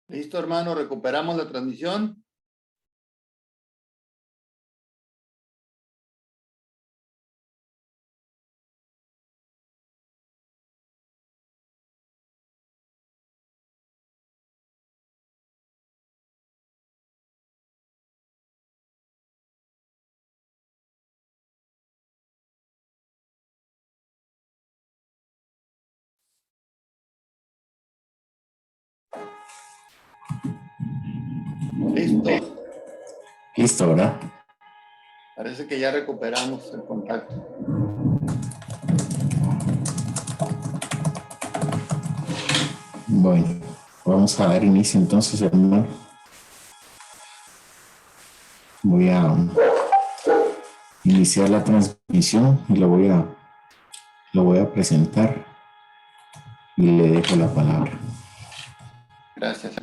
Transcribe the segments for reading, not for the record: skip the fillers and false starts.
Listo, hermano, recuperamos la transmisión. Listo. Listo, ¿verdad? Parece que ya recuperamos el contacto. Bueno, vamos a dar inicio entonces, hermano. Voy a iniciar la transmisión y lo voy a presentar y le dejo la palabra. Gracias.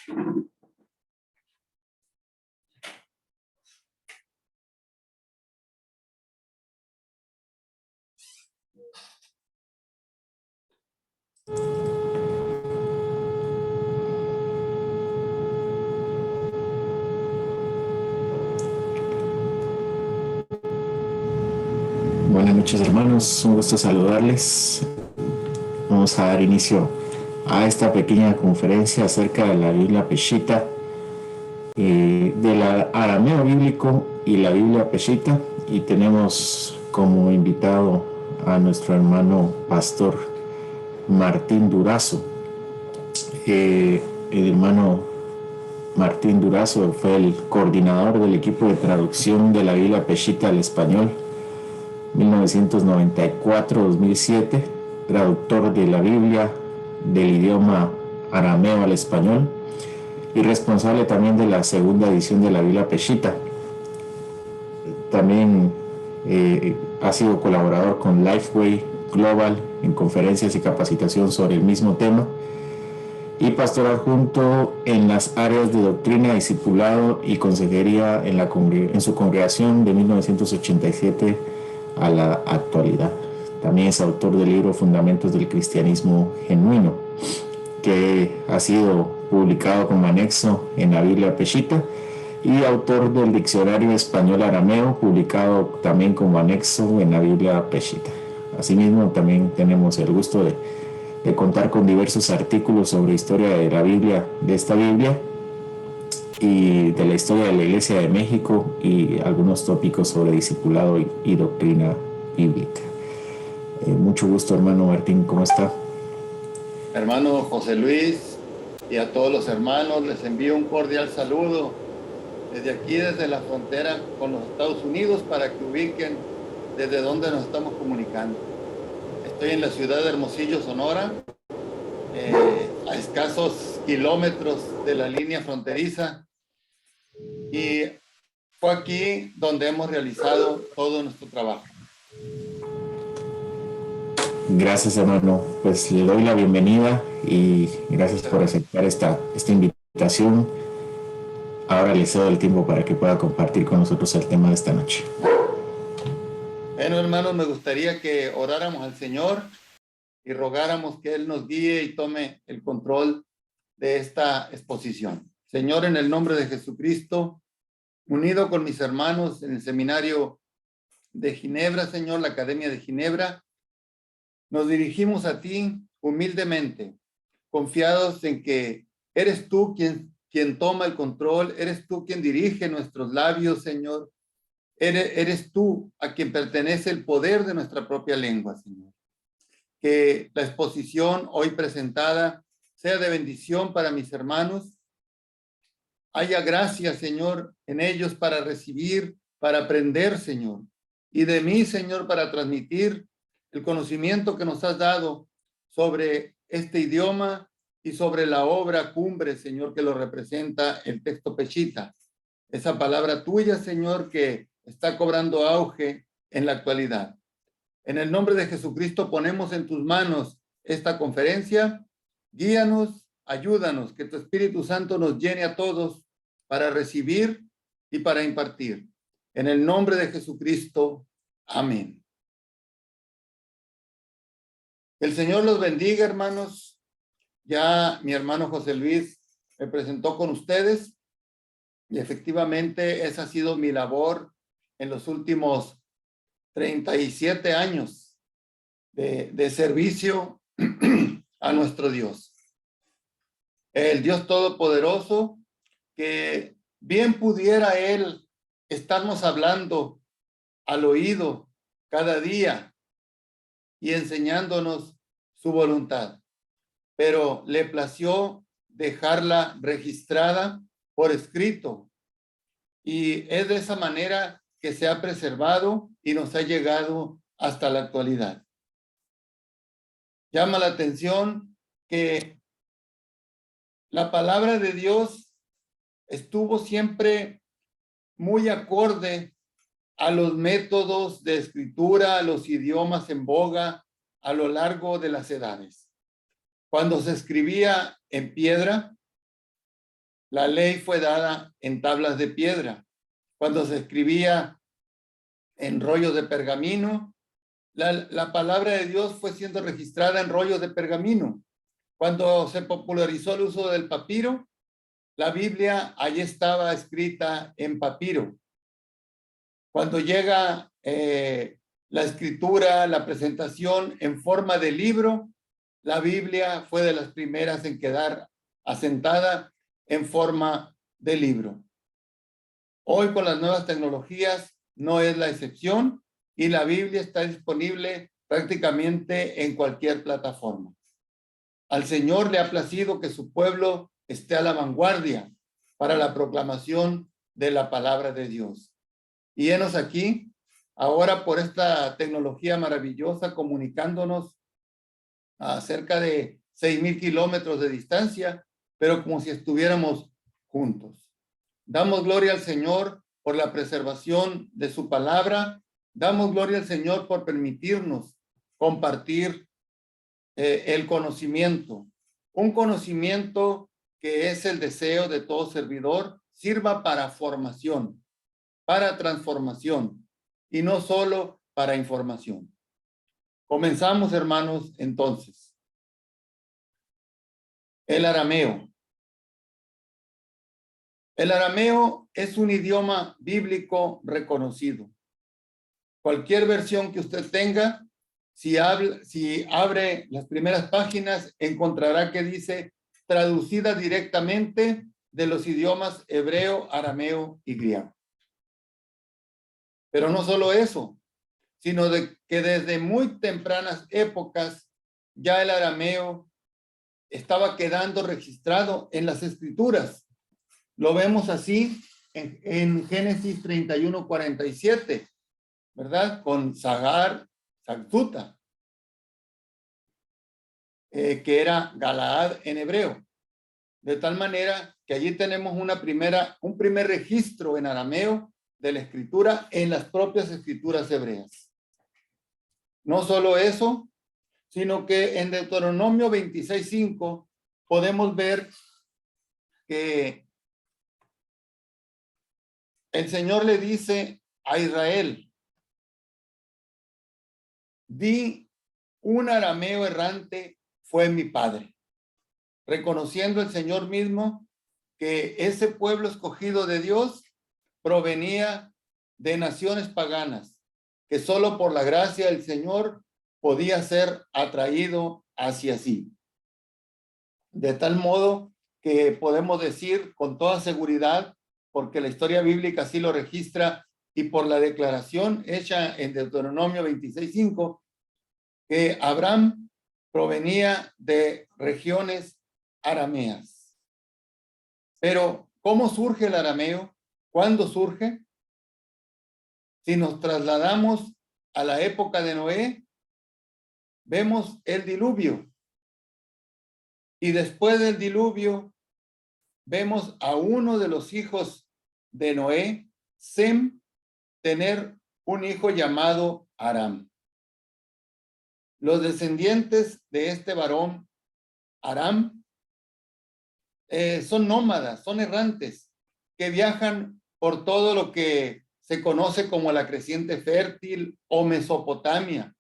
Buenas noches, hermanos, un gusto saludarles. Vamos a dar inicio a esta pequeña conferencia acerca de la Biblia Peshitta, del arameo bíblico y la Biblia Peshitta, y tenemos como invitado a nuestro hermano pastor Martín Durazo. El hermano Martín Durazo fue el coordinador del equipo de traducción de la Biblia Peshitta al español 1994-2007, traductor de la Biblia del idioma arameo al español y responsable también de la segunda edición de la Biblia Peshitta. También ha sido colaborador con Lifeway Global en conferencias y capacitación sobre el mismo tema, y pastor adjunto en las áreas de doctrina, discipulado y consejería en su congregación de 1987 a la actualidad. También es autor del libro Fundamentos del Cristianismo Genuino, que ha sido publicado como anexo en la Biblia Peshitta, y autor del Diccionario Español Arameo, publicado también como anexo en la Biblia Peshitta. Asimismo, también tenemos el gusto de contar con diversos artículos sobre historia de la Biblia, de esta Biblia, y de la historia de la Iglesia de México, y algunos tópicos sobre discipulado y doctrina bíblica. Mucho gusto, hermano Martín, ¿cómo está? Hermano José Luis, y a todos los hermanos les envío un cordial saludo desde aquí, desde la frontera con los Estados Unidos, para que ubiquen desde dónde nos estamos comunicando. Estoy en la ciudad de Hermosillo, Sonora, a escasos kilómetros de la línea fronteriza, y fue aquí donde hemos realizado todo nuestro trabajo. Gracias, hermano. Pues le doy la bienvenida y gracias por aceptar esta invitación. Ahora le cedo el tiempo para que pueda compartir con nosotros el tema de esta noche. Bueno, hermanos, me gustaría que oráramos al Señor y rogáramos que Él nos guíe y tome el control de esta exposición. Señor, en el nombre de Jesucristo, unido con mis hermanos en el seminario de Ginebra, Señor, la Academia de Ginebra, nos dirigimos a ti humildemente, confiados en que eres tú quien toma el control, eres tú quien dirige nuestros labios, Señor. Eres tú a quien pertenece el poder de nuestra propia lengua, Señor. Que la exposición hoy presentada sea de bendición para mis hermanos. Haya gracia, Señor, en ellos para recibir, para aprender, Señor. Y de mí, Señor, para transmitir el conocimiento que nos has dado sobre este idioma y sobre la obra cumbre, Señor, que lo representa el texto Peshitta. Esa palabra tuya, Señor, que está cobrando auge en la actualidad. En el nombre de Jesucristo ponemos en tus manos esta conferencia. Guíanos, ayúdanos, que tu Espíritu Santo nos llene a todos para recibir y para impartir. En el nombre de Jesucristo. Amén. El Señor los bendiga, hermanos. Ya mi hermano José Luis me presentó con ustedes, y efectivamente esa ha sido mi labor en los últimos 37 años de servicio a nuestro Dios. El Dios Todopoderoso, que bien pudiera Él estarnos hablando al oído cada día y enseñándonos su voluntad, pero le plació dejarla registrada por escrito, y es de esa manera que se ha preservado y nos ha llegado hasta la actualidad. Llama la atención que la palabra de Dios estuvo siempre muy acorde a los métodos de escritura, a los idiomas en boga a lo largo de las edades. Cuando se escribía en piedra, la ley fue dada en tablas de piedra. Cuando se escribía en rollos de pergamino, la palabra de Dios fue siendo registrada en rollos de pergamino. Cuando se popularizó el uso del papiro, la Biblia allí estaba escrita en papiro. Cuando llega la escritura, la presentación en forma de libro, la Biblia fue de las primeras en quedar asentada en forma de libro. Hoy con las nuevas tecnologías no es la excepción y la Biblia está disponible prácticamente en cualquier plataforma. Al Señor le ha placido que su pueblo esté a la vanguardia para la proclamación de la palabra de Dios. Y henos aquí, ahora por esta tecnología maravillosa, comunicándonos a cerca de 6,000 kilómetros de distancia, pero como si estuviéramos juntos. Damos gloria al Señor por la preservación de su palabra. Damos gloria al Señor por permitirnos compartir el conocimiento. Un conocimiento que es el deseo de todo servidor, sirva para formación, para transformación y no solo para información. Comenzamos, hermanos, entonces. El arameo. El arameo es un idioma bíblico reconocido. Cualquier versión que usted tenga, si abre las primeras páginas, encontrará que dice traducida directamente de los idiomas hebreo, arameo y griego. Pero no solo eso, sino que desde muy tempranas épocas ya el arameo estaba quedando registrado en las escrituras. Lo vemos así en Génesis 31:47, ¿verdad? Con Sagar, Sagtuta, que era Galaad en hebreo. De tal manera que allí tenemos un primer registro en arameo de la escritura en las propias escrituras hebreas. No solo eso, sino que en Deuteronomio 26:5 podemos ver que el Señor le dice a Israel, di un arameo errante fue mi padre, reconociendo el Señor mismo que ese pueblo escogido de Dios provenía de naciones paganas, que solo por la gracia del Señor podía ser atraído hacia sí. De tal modo que podemos decir con toda seguridad, porque la historia bíblica así lo registra y por la declaración hecha en Deuteronomio 26:5, que Abraham provenía de regiones arameas. Pero, ¿cómo surge el arameo? ¿Cuándo surge? Si nos trasladamos a la época de Noé, vemos el diluvio. Y después del diluvio, vemos a uno de los hijos de Noé, Sem, tener un hijo llamado Aram. Los descendientes de este varón, Aram, son nómadas, son errantes, que viajan por todo lo que se conoce como la creciente fértil o Mesopotamia,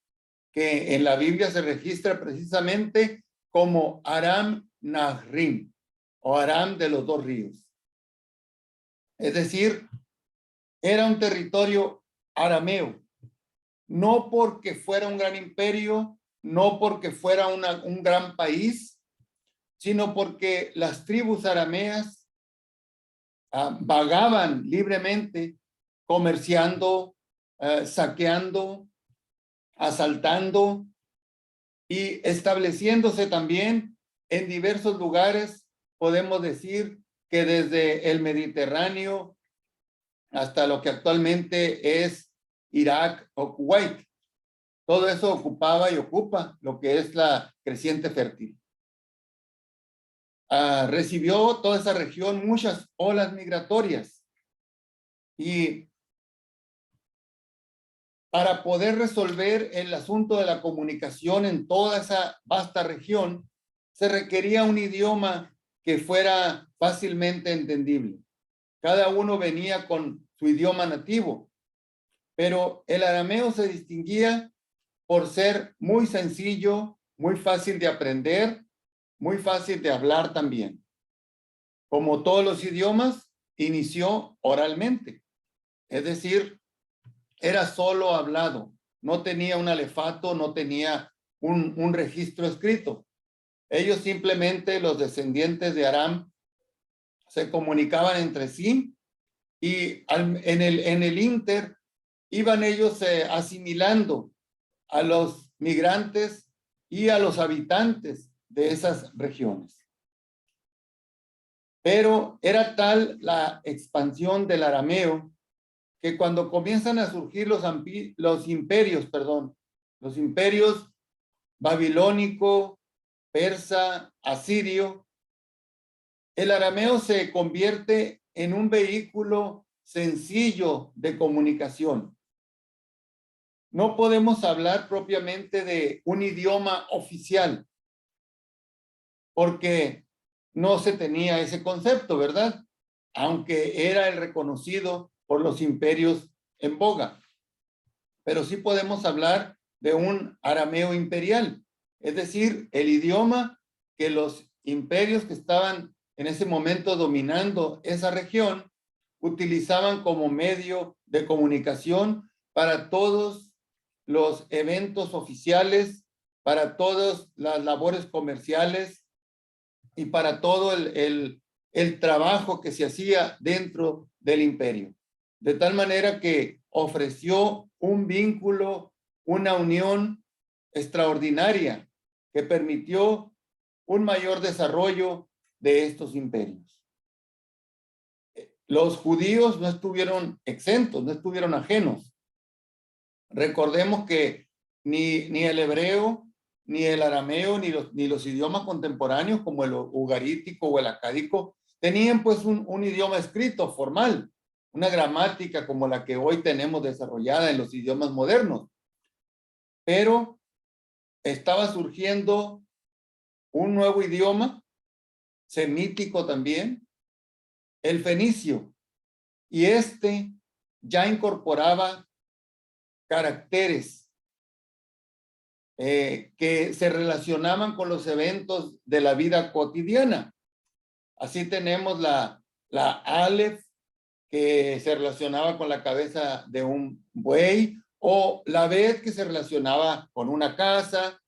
que en la Biblia se registra precisamente como Aram Nahrim, o Aram de los dos ríos. Es decir, era un territorio arameo, no porque fuera un gran imperio, no porque fuera un gran país, sino porque las tribus arameas vagaban libremente, comerciando, saqueando, asaltando y estableciéndose también en diversos lugares. Podemos decir que desde el Mediterráneo hasta lo que actualmente es Irak o Kuwait. Todo eso ocupaba y ocupa lo que es la creciente fértil. Recibió toda esa región muchas olas migratorias y para poder resolver el asunto de la comunicación en toda esa vasta región, se requería un idioma que fuera fácilmente entendible. Cada uno venía con su idioma nativo, pero el arameo se distinguía por ser muy sencillo, muy fácil de aprender, muy fácil de hablar también. Como todos los idiomas, inició oralmente, es decir, era solo hablado, no tenía un alefato, no tenía un registro escrito. Ellos simplemente, los descendientes de Aram, se comunicaban entre sí y en el inter iban ellos asimilando a los migrantes y a los habitantes de esas regiones. Pero era tal la expansión del arameo que cuando comienzan a surgir los imperios babilónico, persa, asirio, el arameo se convierte en un vehículo sencillo de comunicación. No podemos hablar propiamente de un idioma oficial, porque no se tenía ese concepto, ¿verdad? Aunque era el reconocido por los imperios en boga. Pero sí podemos hablar de un arameo imperial, es decir, el idioma que los imperios que estaban en ese momento dominando esa región utilizaban como medio de comunicación para todos los eventos oficiales, para todas las labores comerciales y para todo el trabajo que se hacía dentro del imperio. De tal manera que ofreció un vínculo, una unión extraordinaria que permitió un mayor desarrollo de estos imperios. Los judíos no estuvieron exentos, no estuvieron ajenos. Recordemos que ni el hebreo, ni el arameo, ni los idiomas contemporáneos como el ugarítico o el acádico tenían pues un idioma escrito formal, una gramática como la que hoy tenemos desarrollada en los idiomas modernos. Pero estaba surgiendo un nuevo idioma, semítico también, el fenicio, y este ya incorporaba caracteres que se relacionaban con los eventos de la vida cotidiana. Así tenemos la Aleph, que se relacionaba con la cabeza de un buey, o la Bet, que se relacionaba con una casa,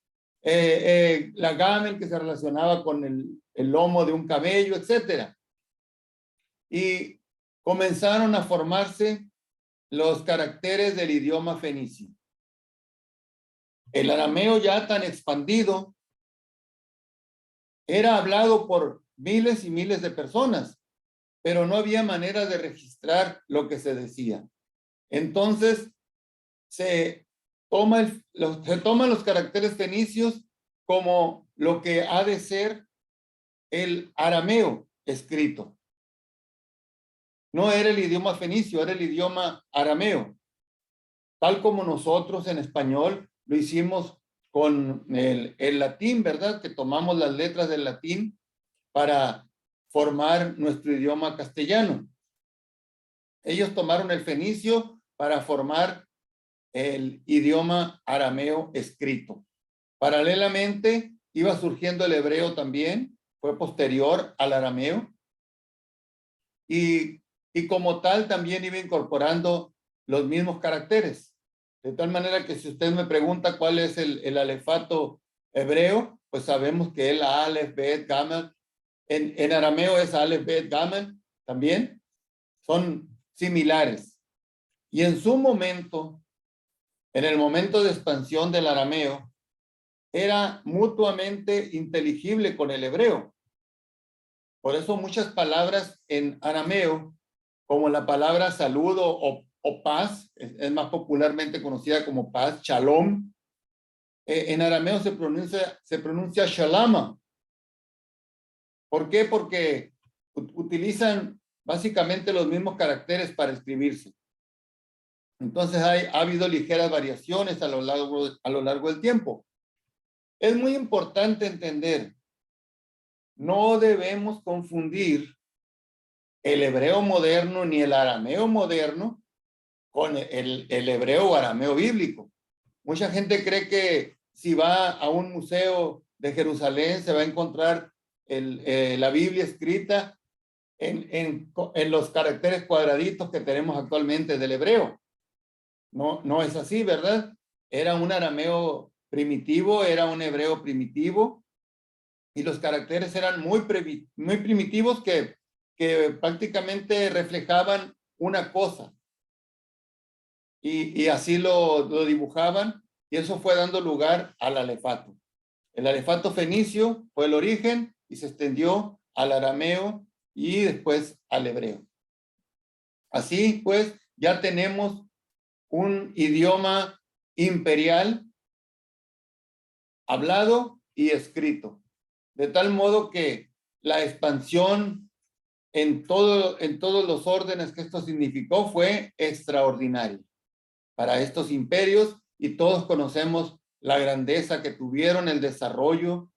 la Gamel, que se relacionaba con el lomo de un camello, etc. Y comenzaron a formarse los caracteres del idioma fenicio. El arameo ya tan expandido era hablado por miles y miles de personas, pero no había manera de registrar lo que se decía. Entonces, se toman los caracteres fenicios como lo que ha de ser el arameo escrito. No era el idioma fenicio, era el idioma arameo. Tal como nosotros en español lo hicimos con el latín, ¿verdad? Que tomamos las letras del latín para formar nuestro idioma castellano. Ellos tomaron el fenicio para formar el idioma arameo escrito. Paralelamente, iba surgiendo el hebreo también, fue posterior al arameo. Y como tal, también iba incorporando los mismos caracteres. De tal manera que si usted me pregunta cuál es el alefato hebreo, pues sabemos que es la Aleph, Bet, Gamel. En arameo es Aleph, Bet, Gamel también. Son similares. Y en su momento, en el momento de expansión del arameo, era mutuamente inteligible con el hebreo. Por eso muchas palabras en arameo, como la palabra saludo o paz, es más popularmente conocida como paz, shalom, en arameo se pronuncia shalama. ¿Por qué? Porque utilizan básicamente los mismos caracteres para escribirse. Entonces ha habido ligeras variaciones a lo largo del tiempo. Es muy importante entender, no debemos confundir el hebreo moderno ni el arameo moderno con el hebreo o arameo bíblico. Mucha gente cree que si va a un museo de Jerusalén se va a encontrar la Biblia escrita en los caracteres cuadraditos que tenemos actualmente del hebreo. No es así, ¿verdad? Era un arameo primitivo, era un hebreo primitivo, y los caracteres eran muy primitivos que prácticamente reflejaban una cosa. Y así lo dibujaban, y eso fue dando lugar al alefato. El alefato fenicio fue el origen y se extendió al arameo y después al hebreo. Así pues, ya tenemos un idioma imperial hablado y escrito, de tal modo que la expansión en todos los órdenes que esto significó fue extraordinaria para estos imperios, y todos conocemos la grandeza que tuvieron, el desarrollo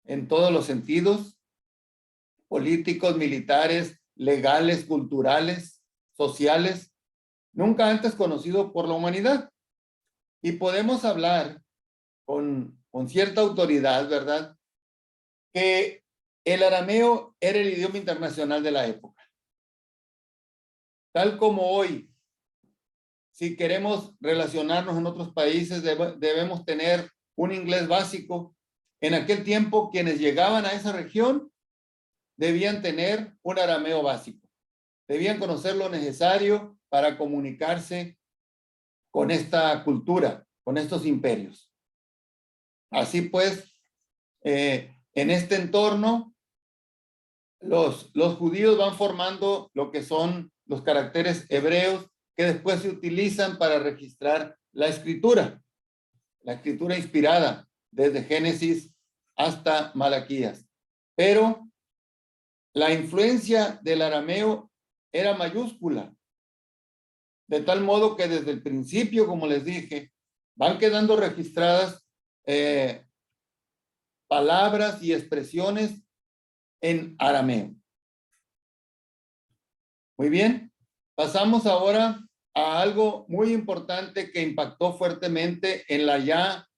en todos los sentidos, políticos, militares, legales, culturales, sociales, nunca antes conocido por la humanidad. Y podemos hablar con cierta autoridad, ¿verdad?, que el arameo era el idioma internacional de la época. Tal como hoy, si queremos relacionarnos en otros países, debemos tener un inglés básico. En aquel tiempo, quienes llegaban a esa región debían tener un arameo básico. Debían conocer lo necesario para comunicarse con esta cultura, con estos imperios. Así pues, en este entorno, los judíos van formando lo que son los caracteres hebreos que después se utilizan para registrar la escritura inspirada desde Génesis hasta Malaquías. Pero la influencia del arameo era mayúscula, de tal modo que desde el principio, como les dije, van quedando registradas palabras y expresiones en arameo. Muy bien, pasamos ahora a algo muy importante que impactó fuertemente en la ya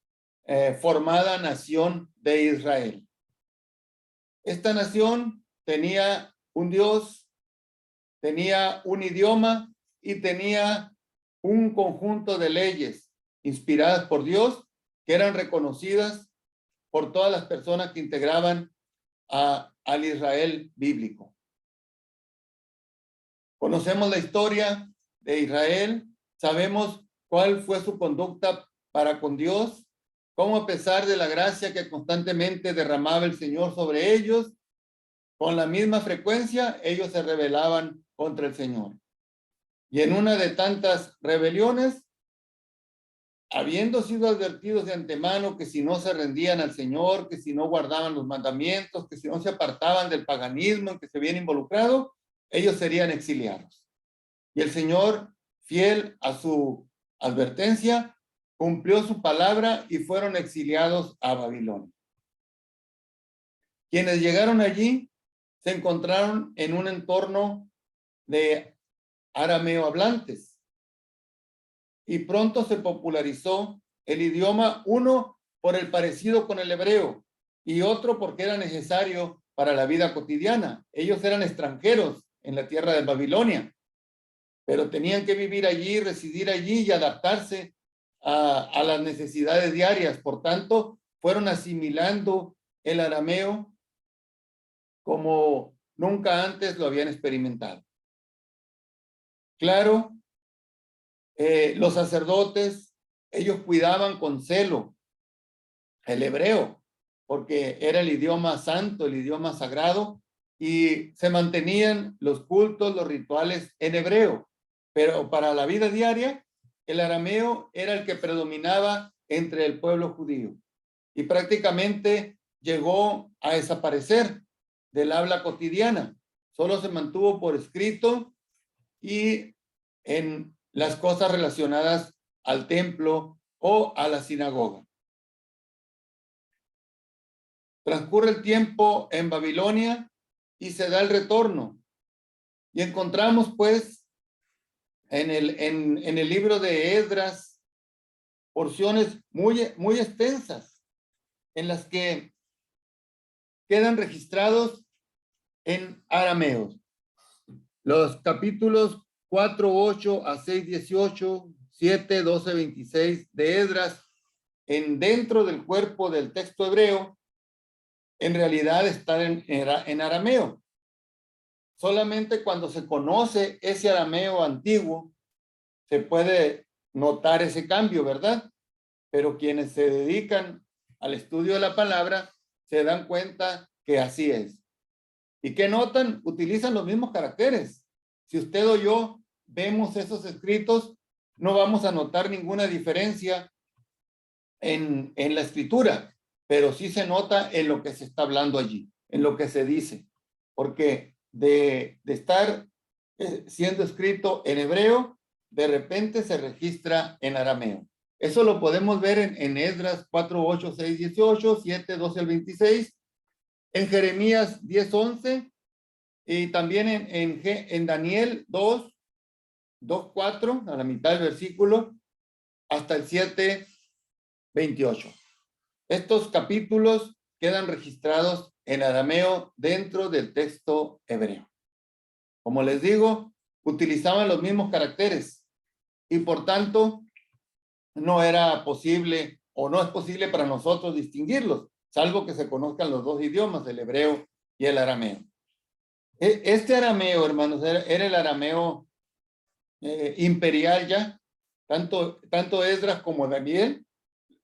formada nación de Israel. Esta nación tenía un Dios, tenía un idioma y tenía un conjunto de leyes inspiradas por Dios que eran reconocidas por todas las personas que integraban al Israel bíblico. Conocemos la historia de Israel, sabemos cuál fue su conducta para con Dios, cómo a pesar de la gracia que constantemente derramaba el Señor sobre ellos, con la misma frecuencia ellos se rebelaban contra el Señor. Y en una de tantas rebeliones, habiendo sido advertidos de antemano que si no se rendían al Señor, que si no guardaban los mandamientos, que si no se apartaban del paganismo en que se habían involucrado, ellos serían exiliados. Y el Señor, fiel a su advertencia, cumplió su palabra y fueron exiliados a Babilonia. Quienes llegaron allí se encontraron en un entorno de arameo hablantes y pronto se popularizó el idioma, uno por el parecido con el hebreo y otro porque era necesario para la vida cotidiana. Ellos eran extranjeros en la tierra de Babilonia, pero tenían que vivir allí, residir allí y adaptarse a las necesidades diarias. Por tanto, fueron asimilando el arameo como nunca antes lo habían experimentado. Claro, los sacerdotes, ellos cuidaban con celo el hebreo, porque era el idioma santo, el idioma sagrado, y se mantenían los cultos, los rituales en hebreo. Pero para la vida diaria, el arameo era el que predominaba entre el pueblo judío y prácticamente llegó a desaparecer del habla cotidiana. Solo se mantuvo por escrito y en las cosas relacionadas al templo o a la sinagoga. Transcurre el tiempo en Babilonia y se da el retorno Y encontramos pues en el libro de Esdras porciones muy extensas en las que quedan registrados en arameo. Los capítulos 4, 8 a 6, 18, 7, 12, 26 de Esdras, dentro del cuerpo del texto hebreo, en realidad están en arameo. Solamente cuando se conoce ese arameo antiguo, se puede notar ese cambio, ¿verdad? Pero quienes se dedican al estudio de la palabra se dan cuenta que así es. ¿Y qué notan? Utilizan los mismos caracteres. Si usted o yo vemos esos escritos, no vamos a notar ninguna diferencia en la escritura, pero sí se nota en lo que se está hablando allí, en lo que se dice. Porque de estar siendo escrito en hebreo, de repente se registra en arameo. Eso lo podemos ver en Esdras 4, 8, 6, 18, 7, 12 al 26, en Jeremías 10, 11, y también en Daniel 2, 2, 4, a la mitad del versículo, hasta el 7, 28. Estos capítulos quedan registrados en arameo dentro del texto hebreo. Como les digo, utilizaban los mismos caracteres y por tanto no era posible o no es posible para nosotros distinguirlos, salvo que se conozcan los dos idiomas, el hebreo y el arameo. Este arameo, hermanos, era el arameo imperial ya. Tanto Esdras como Daniel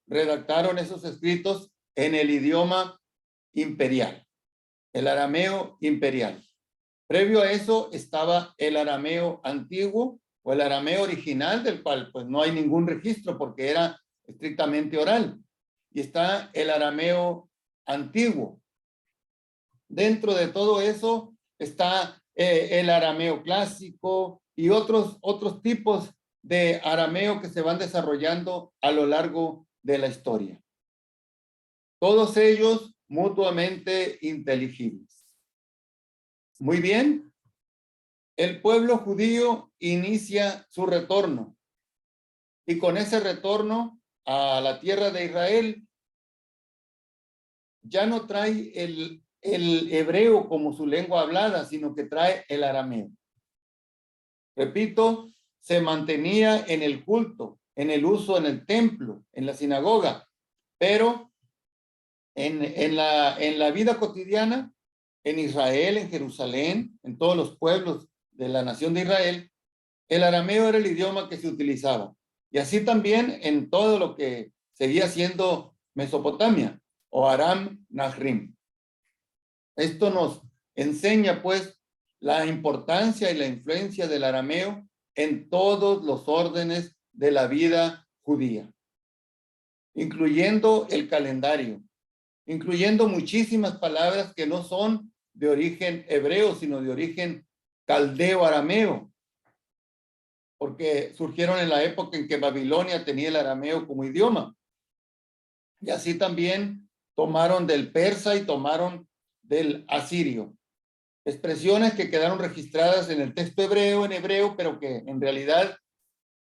redactaron esos escritos en el idioma imperial, el arameo imperial. Previo a eso estaba el arameo antiguo o el arameo original, del cual pues no hay ningún registro porque era estrictamente oral. Y está el arameo antiguo. Dentro de todo eso está el arameo clásico y otros tipos de arameo que se van desarrollando a lo largo de la historia. Todos ellos mutuamente inteligibles. Muy bien. El pueblo judío inicia su retorno y con ese retorno a la tierra de Israel ya no trae el hebreo como su lengua hablada, sino que trae el arameo. Repito, se mantenía en el culto, en el uso en el templo, en la sinagoga, pero en la vida cotidiana, en Israel, en Jerusalén, en todos los pueblos de la nación de Israel, el arameo era el idioma que se utilizaba. Y así también en todo lo que seguía siendo Mesopotamia o Aram Nahrim. Esto nos enseña pues la importancia y la influencia del arameo en todos los órdenes de la vida judía, incluyendo el calendario, incluyendo muchísimas palabras que no son de origen hebreo, sino de origen caldeo-arameo, porque surgieron en la época en que Babilonia tenía el arameo como idioma. Y así también tomaron del persa y tomaron del asirio. Expresiones que quedaron registradas en el texto hebreo, pero que en realidad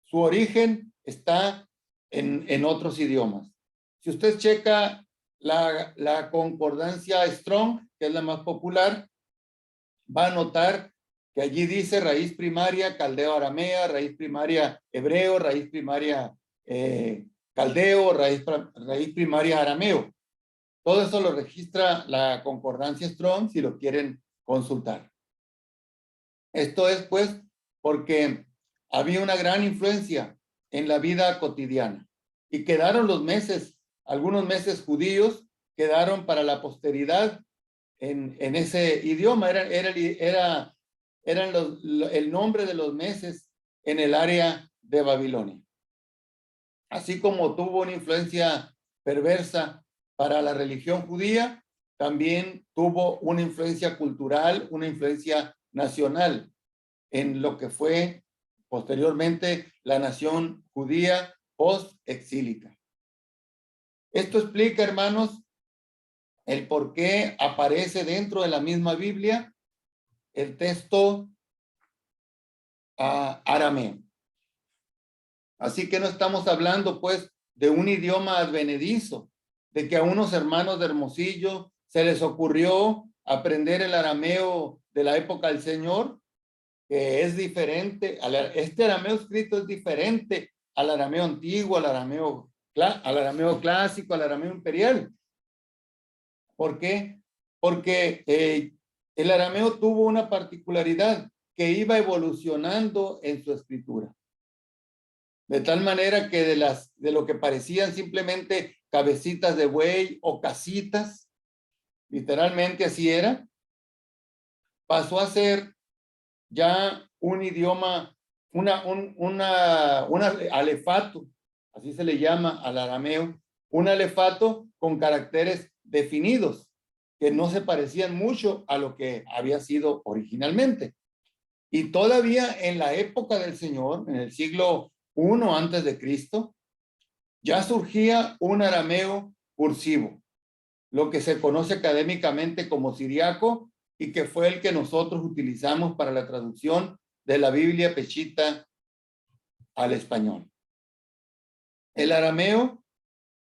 su origen está en otros idiomas. Si usted checa la concordancia Strong, que es la más popular, va a notar que allí dice raíz primaria caldeo-aramea, raíz primaria hebreo, raíz primaria caldeo, raíz primaria arameo. Todo eso lo registra la concordancia Strong si lo quieren consultar. Esto es pues porque había una gran influencia en la vida cotidiana y quedaron algunos meses judíos quedaron para la posteridad en ese idioma. Eran el nombre de los meses en el área de Babilonia. Así como tuvo una influencia perversa para la religión judía, también tuvo una influencia cultural, una influencia nacional en lo que fue posteriormente la nación judía post-exílica. Esto explica, hermanos, el por qué aparece dentro de la misma Biblia el texto arameo. Así que no estamos hablando pues de un idioma advenedizo, de que a unos hermanos de Hermosillo se les ocurrió aprender el arameo de la época del Señor, que es diferente, este arameo escrito es diferente al arameo antiguo, al arameo clásico, al arameo imperial. ¿Por qué? Porque el arameo tuvo una particularidad, que iba evolucionando en su escritura. De tal manera que de lo que parecían simplemente cabecitas de buey o casitas, literalmente así era, pasó a ser ya un idioma, un alefato, así se le llama al arameo, un alefato con caracteres definidos, que no se parecían mucho a lo que había sido originalmente. Y todavía en la época del Señor, en el siglo I antes de Cristo, ya surgía un arameo cursivo, lo que se conoce académicamente como siriaco, y que fue el que nosotros utilizamos para la traducción de la Biblia Peshitta al español. El arameo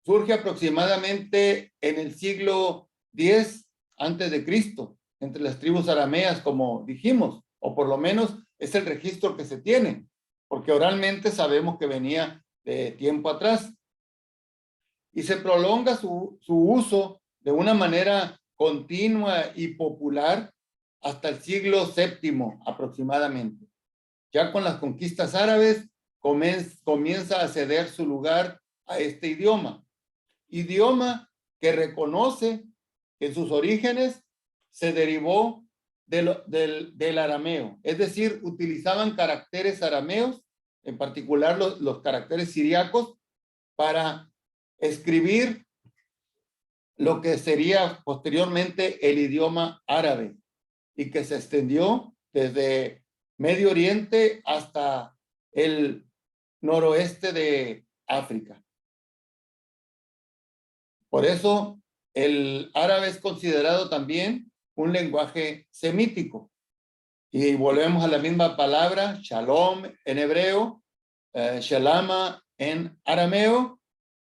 surge aproximadamente en el siglo X antes de Cristo, entre las tribus arameas, como dijimos, o por lo menos es el registro que se tiene, porque oralmente sabemos que venía de tiempo atrás. Y se prolonga su uso de una manera continua y popular hasta el siglo VII aproximadamente. Ya con las conquistas árabes comienza a ceder su lugar a este idioma que reconoce que en sus orígenes se derivó del arameo, es decir, utilizaban caracteres arameos, en particular los caracteres siriacos, para escribir lo que sería posteriormente el idioma árabe, y que se extendió desde Medio Oriente hasta el noroeste de África. Por eso el árabe es considerado también un lenguaje semítico. Y volvemos a la misma palabra, shalom en hebreo, shalama en arameo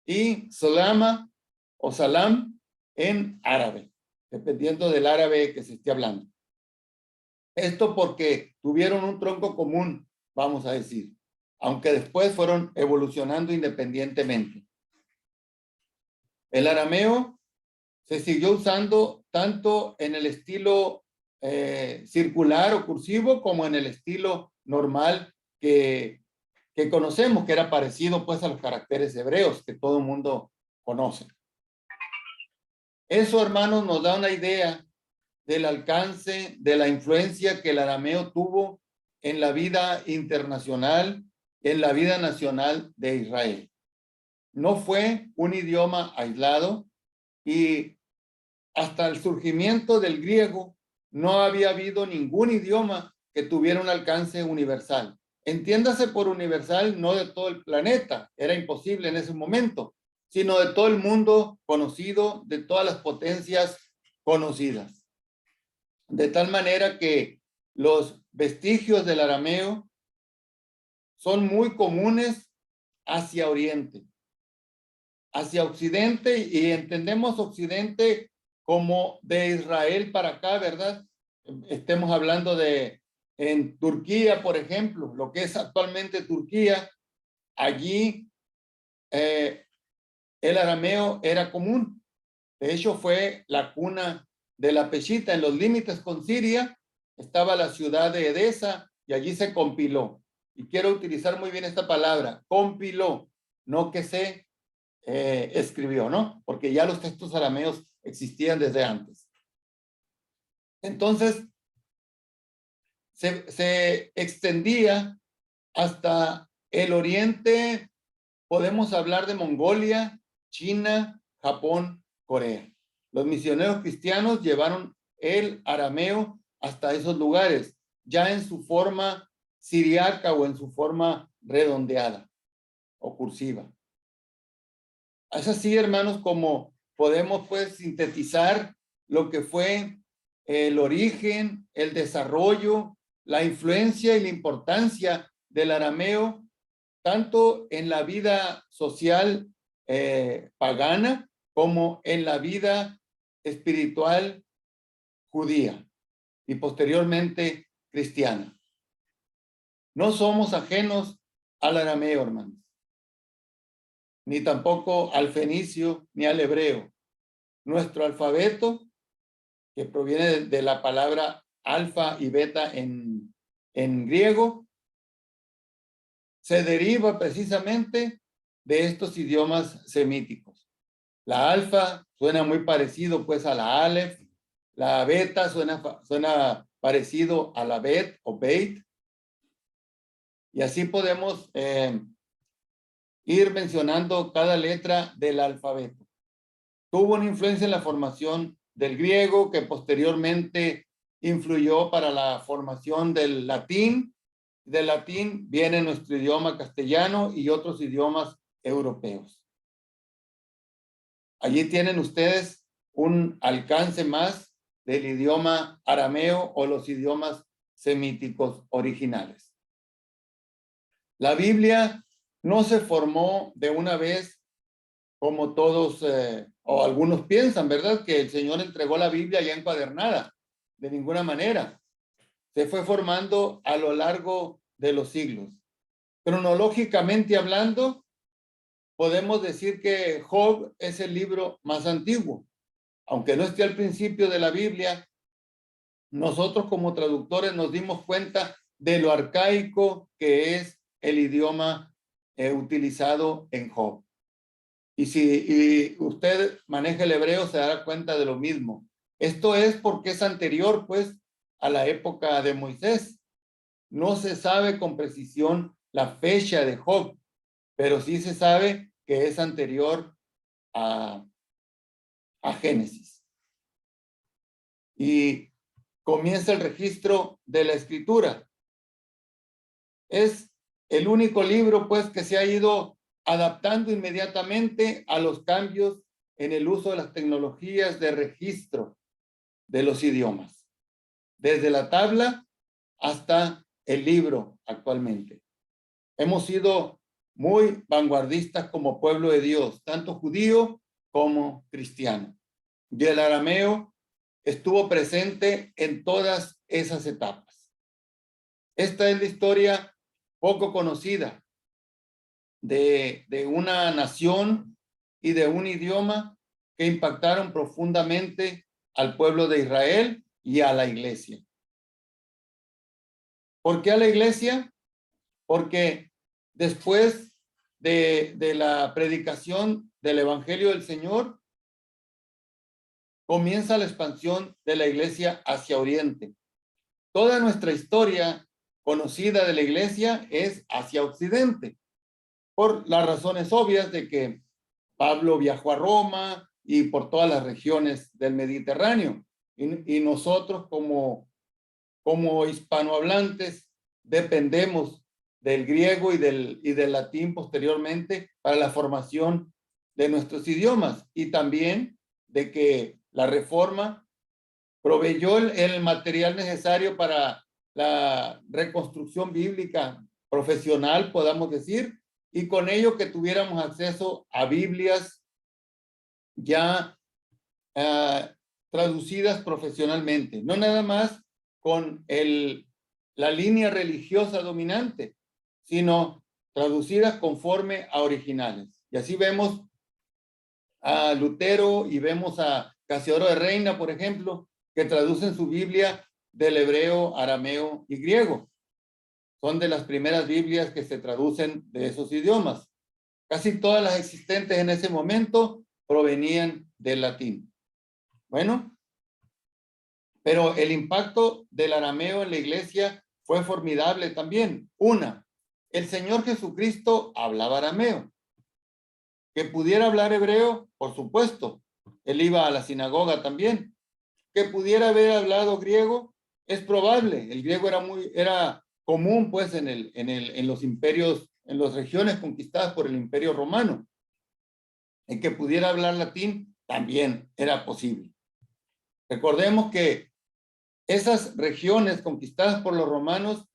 y salama o salam en árabe, dependiendo del árabe que se esté hablando. Esto porque tuvieron un tronco común, vamos a decir, aunque después fueron evolucionando independientemente. El arameo se siguió usando tanto en el estilo circular o cursivo como en el estilo normal que conocemos, que era parecido pues a los caracteres hebreos que todo el mundo conoce. Eso, hermanos, nos da una idea del alcance, de la influencia que el arameo tuvo en la vida internacional, en la vida nacional de Israel. No fue un idioma aislado, y hasta el surgimiento del griego no había habido ningún idioma que tuviera un alcance universal. Entiéndase por universal, no de todo el planeta, era imposible en ese momento, sino de todo el mundo conocido, de todas las potencias conocidas. De tal manera que los vestigios del arameo son muy comunes hacia Oriente, hacia Occidente, y entendemos Occidente como de Israel para acá, ¿verdad? Estemos hablando de en Turquía, por ejemplo, lo que es actualmente Turquía, allí el arameo era común. De hecho, fue la cuna de la Peshitta. En los límites con Siria estaba la ciudad de Edesa, y allí se compiló. Y quiero utilizar muy bien esta palabra, compiló, no que se escribió, ¿no? Porque ya los textos arameos existían desde antes. Entonces, se extendía hasta el oriente. Podemos hablar de Mongolia, China, Japón, Corea. Los misioneros cristianos llevaron el arameo hasta esos lugares, ya en su forma siriaca o en su forma redondeada o cursiva. Es así, hermanos, como podemos pues sintetizar lo que fue el origen, el desarrollo la influencia y la importancia del arameo tanto en la vida social pagana como en la vida espiritual judía y posteriormente cristiana. No somos ajenos al arameo, hermanos, ni tampoco al fenicio ni al hebreo. Nuestro alfabeto, que proviene de la palabra alfa y beta en griego, se deriva precisamente de estos idiomas semíticos. La alfa suena muy parecido pues a la alef, la beta suena parecido a la bet o beit, y así podemos ir mencionando cada letra del alfabeto. Tuvo una influencia en la formación del griego, que posteriormente influyó para la formación del latín. Del latín viene nuestro idioma castellano y otros idiomas europeos. Allí tienen ustedes un alcance más del idioma arameo o los idiomas semíticos originales. La Biblia no se formó de una vez como todos o algunos piensan, ¿verdad? Que el Señor entregó la Biblia ya encuadernada. De ninguna manera. Se fue formando a lo largo de los siglos. Cronológicamente hablando, podemos decir que Job es el libro más antiguo. Aunque no esté al principio de la Biblia, nosotros como traductores nos dimos cuenta de lo arcaico que es el idioma utilizado en Job. Y si usted maneja el hebreo, se dará cuenta de lo mismo. Esto es porque es anterior, pues, a la época de Moisés. No se sabe con precisión la fecha de Job, pero sí se sabe que es anterior a Génesis. Y comienza el registro de la escritura. Es el único libro, pues, que se ha ido adaptando inmediatamente a los cambios en el uso de las tecnologías de registro de los idiomas, desde la tabla hasta el libro actualmente. Hemos sido muy vanguardistas como pueblo de Dios, tanto judío como cristiano. Y el arameo estuvo presente en todas esas etapas. Esta es la historia poco conocida de una nación y de un idioma que impactaron profundamente al pueblo de Israel y a la iglesia. ¿Por qué a la iglesia? Porque después de la predicación del Evangelio del Señor, comienza la expansión de la iglesia hacia Oriente. Toda nuestra historia conocida de la iglesia es hacia Occidente, por las razones obvias de que Pablo viajó a Roma y por todas las regiones del Mediterráneo. Y nosotros como hispanohablantes dependemos del griego y del latín posteriormente para la formación de nuestros idiomas, y también de que la Reforma proveyó el material necesario para la reconstrucción bíblica profesional, podamos decir, y con ello que tuviéramos acceso a Biblias ya traducidas profesionalmente, no nada más con la línea religiosa dominante, sino traducidas conforme a originales. Y así vemos a Lutero y vemos a Casiodoro de Reina, por ejemplo, que traducen su Biblia del hebreo, arameo y griego. Son de las primeras Biblias que se traducen de esos idiomas. Casi todas las existentes en ese momento provenían del latín. Bueno, pero el impacto del arameo en la iglesia fue formidable también. El Señor Jesucristo hablaba arameo. Que pudiera hablar hebreo, por supuesto. Él iba a la sinagoga también. Que pudiera haber hablado griego, es probable. El griego era común, pues, en los imperios, en las regiones conquistadas por el Imperio Romano. En que pudiera hablar latín, también era posible. Recordemos que esas regiones conquistadas por los romanos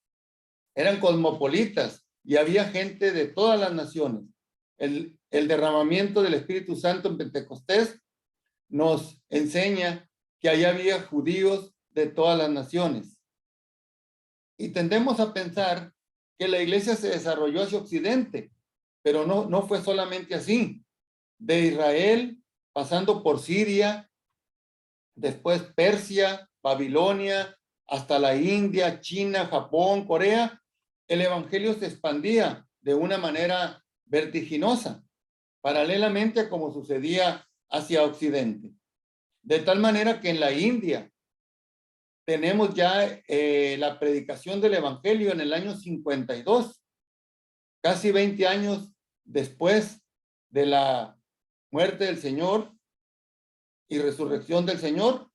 eran cosmopolitas y había gente de todas las naciones. El derramamiento del Espíritu Santo en Pentecostés nos enseña que allá había judíos de todas las naciones. Y tendemos a pensar que la iglesia se desarrolló hacia Occidente, pero no fue solamente así. De Israel, pasando por Siria, después Persia, Babilonia, hasta la India, China, Japón, Corea, el evangelio se expandía de una manera vertiginosa, paralelamente a como sucedía hacia Occidente. De tal manera que en la India tenemos ya la predicación del evangelio en el año 52, casi 20 años después de la muerte del Señor y resurrección del Señor.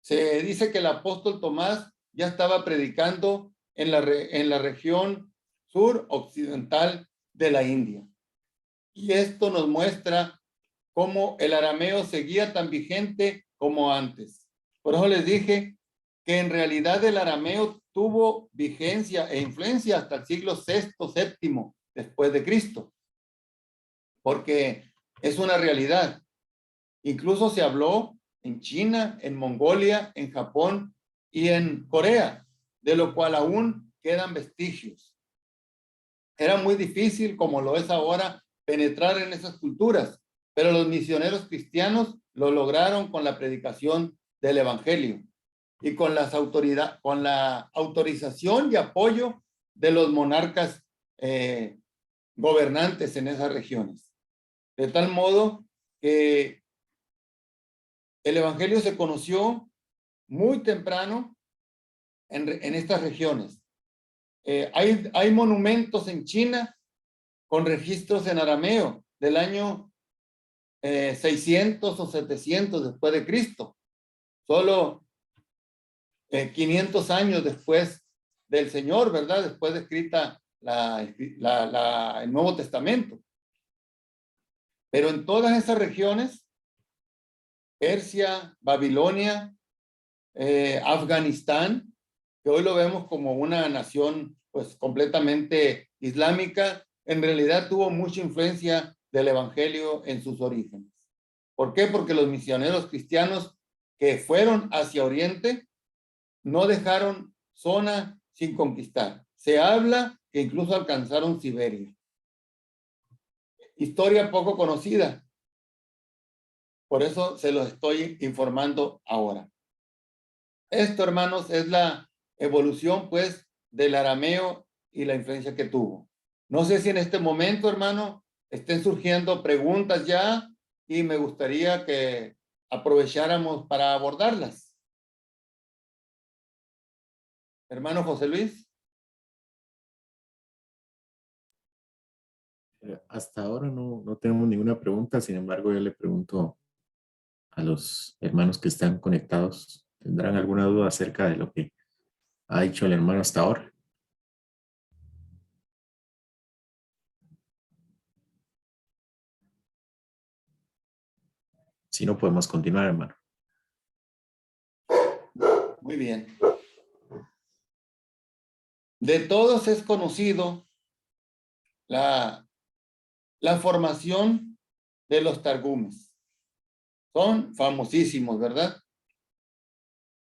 Se dice que el apóstol Tomás ya estaba predicando en la región sur occidental de la India. Y esto nos muestra cómo el arameo seguía tan vigente como antes. Por eso les dije que en realidad el arameo tuvo vigencia e influencia hasta el siglo VI, VII después de Cristo, porque es una realidad. Incluso se habló en China, en Mongolia, en Japón y en Corea, de lo cual aún quedan vestigios. Era muy difícil, como lo es ahora, penetrar en esas culturas, pero los misioneros cristianos lo lograron con la predicación del evangelio y con la autorización y apoyo de los monarcas gobernantes en esas regiones. De tal modo que el evangelio se conoció muy temprano en estas regiones. Hay monumentos en China con registros en arameo del año 600 o 700 después de Cristo. Solo 500 años después del Señor, ¿verdad? Después de escrita el Nuevo Testamento. Pero en todas esas regiones, Persia, Babilonia, Afganistán, que hoy lo vemos como una nación pues completamente islámica, en realidad tuvo mucha influencia del evangelio en sus orígenes. ¿Por qué? Porque los misioneros cristianos que fueron hacia Oriente no dejaron zona sin conquistar. Se habla que incluso alcanzaron Siberia. Historia poco conocida. Por eso se los estoy informando ahora. Esto, hermanos, es la evolución, pues, del arameo y la influencia que tuvo. No sé si en este momento, hermano, estén surgiendo preguntas ya y me gustaría que aprovecháramos para abordarlas. Hermano José Luis. Hasta ahora no tenemos ninguna pregunta, sin embargo, yo le pregunto a los hermanos que están conectados, ¿tendrán alguna duda acerca de lo que ha dicho el hermano hasta ahora? Si no, podemos continuar, hermano. Muy bien. De todos es conocido la formación de los targumes. Son famosísimos, ¿verdad?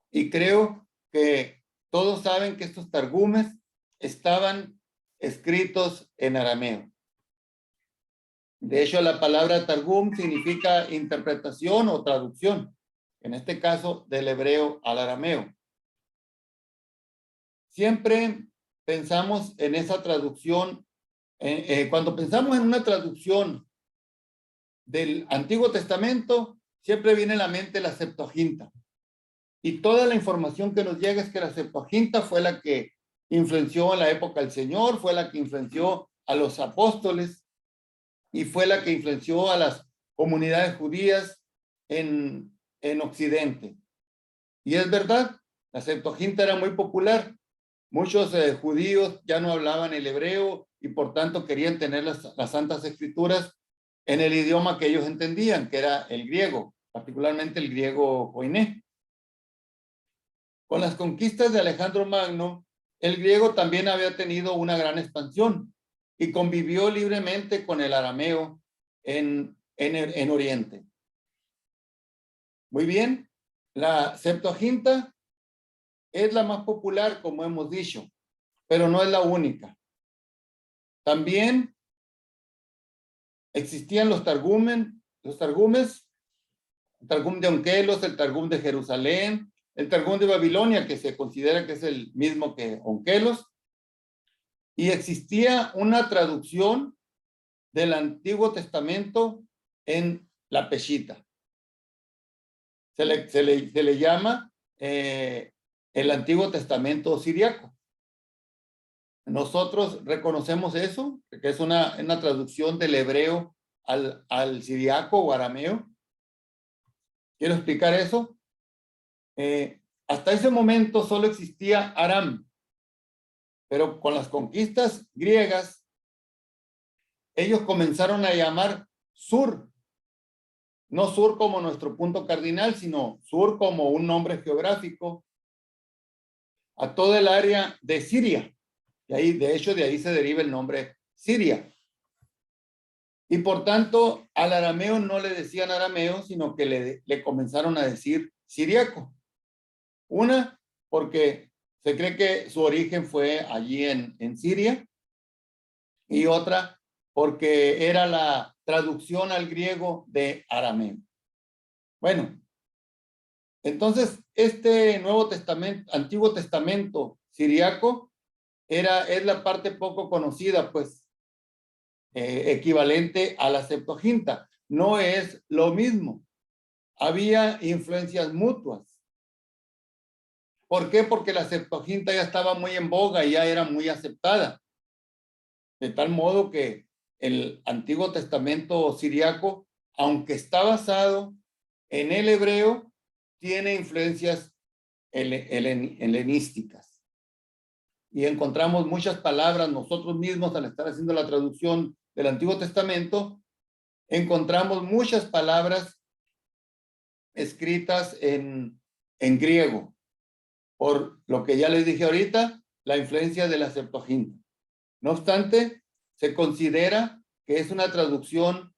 Y creo que todos saben que estos targumes estaban escritos en arameo. De hecho, la palabra targum significa interpretación o traducción, en este caso del hebreo al arameo. Siempre pensamos en esa traducción, cuando pensamos en una traducción del Antiguo Testamento, siempre viene a la mente la Septuaginta. Y toda la información que nos llega es que la Septuaginta fue la que influenció en la época del Señor, fue la que influenció a los apóstoles y fue la que influenció a las comunidades judías en Occidente. Y es verdad, la Septuaginta era muy popular. Muchos judíos ya no hablaban el hebreo y por tanto querían tener las Santas Escrituras en el idioma que ellos entendían, que era el griego, particularmente el griego koiné. Con las conquistas de Alejandro Magno, el griego también había tenido una gran expansión y convivió libremente con el arameo en Oriente. Muy bien, la Septuaginta es la más popular, como hemos dicho, pero no es la única. También existían los targumes, el Targum de Onkelos, el Targum de Jerusalén, el Targum de Babilonia, que se considera que es el mismo que Onkelos, y existía una traducción del Antiguo Testamento en la Peshita. Se le llama el Antiguo Testamento siriaco. Nosotros reconocemos eso, que es una traducción del hebreo al siriaco o arameo. Quiero explicar eso. Hasta ese momento solo existía Aram, pero con las conquistas griegas, ellos comenzaron a llamar Sur, no Sur como nuestro punto cardinal, sino Sur como un nombre geográfico a toda el área de Siria. Y ahí, de hecho, de ahí se deriva el nombre Siria. Y por tanto, al arameo no le decían arameo, sino que le comenzaron a decir siriaco. Una, porque se cree que su origen fue allí en Siria, y otra, porque era la traducción al griego de arameo. Bueno, entonces este Nuevo Testamento, Antiguo Testamento siriaco, es la parte poco conocida, pues, equivalente a la Septuaginta. No es lo mismo. Había influencias mutuas. ¿Por qué? Porque la Septuaginta ya estaba muy en boga y ya era muy aceptada. De tal modo que el Antiguo Testamento siriaco, aunque está basado en el hebreo, tiene influencias helenísticas. Y encontramos muchas palabras nosotros mismos al estar haciendo la traducción del Antiguo Testamento, encontramos muchas palabras escritas en griego, por lo que ya les dije ahorita, la influencia de la Septuaginta. No obstante, se considera que es una traducción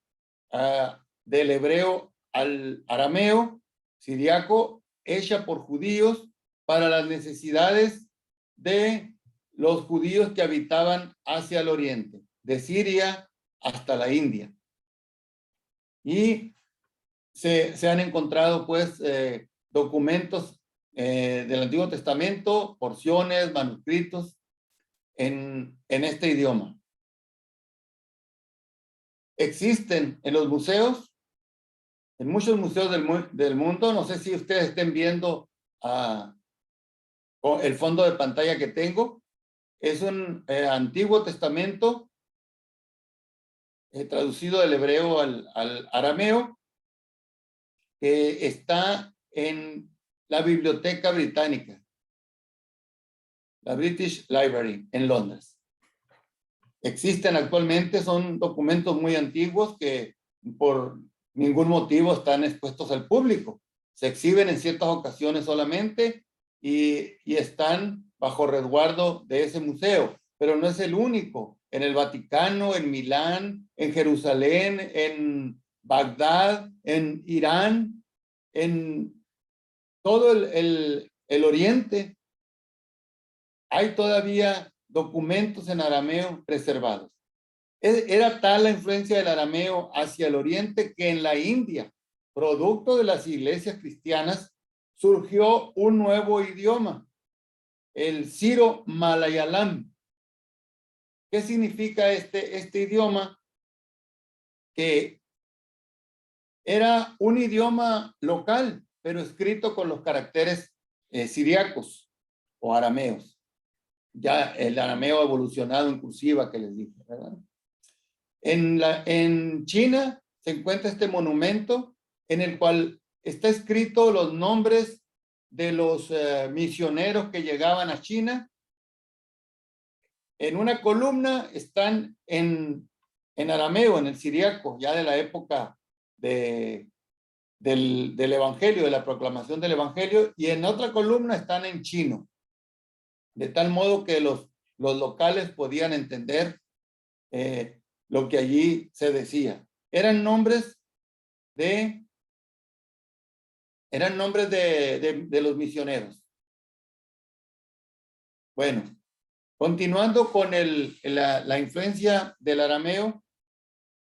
del hebreo al arameo siriaco hecha por judíos para las necesidades de los judíos que habitaban hacia el oriente, de Siria hasta la India. Y se han encontrado pues documentos del Antiguo Testamento, porciones, manuscritos en este idioma. Existen en los museos, en muchos museos del mundo. No sé si ustedes estén viendo el fondo de pantalla que tengo. Es un Antiguo Testamento traducido del hebreo al arameo, que está en la Biblioteca Británica, la British Library en Londres. Existen actualmente, son documentos muy antiguos que por ningún motivo están expuestos al público. Se exhiben en ciertas ocasiones solamente y están bajo resguardo de ese museo, pero no es el único. En el Vaticano, en Milán, en Jerusalén, en Bagdad, en Irán, en todo el Oriente, hay todavía documentos en arameo preservados. Era tal la influencia del arameo hacia el oriente que en la India, producto de las iglesias cristianas, surgió un nuevo idioma, el Siro-Malayalam. ¿Qué significa este idioma? Que era un idioma local, pero escrito con los caracteres siriacos o arameos. Ya el arameo evolucionado en cursiva que les dije, ¿verdad? En China se encuentra este monumento en el cual está escrito los nombres de los misioneros que llegaban a China. En una columna están en arameo, en el siriaco, ya de la época de del Evangelio, de la proclamación del Evangelio, y en otra columna están en chino, de tal modo que los locales podían entender lo que allí se decía. Eran nombres de los misioneros. Bueno, continuando con la influencia del arameo,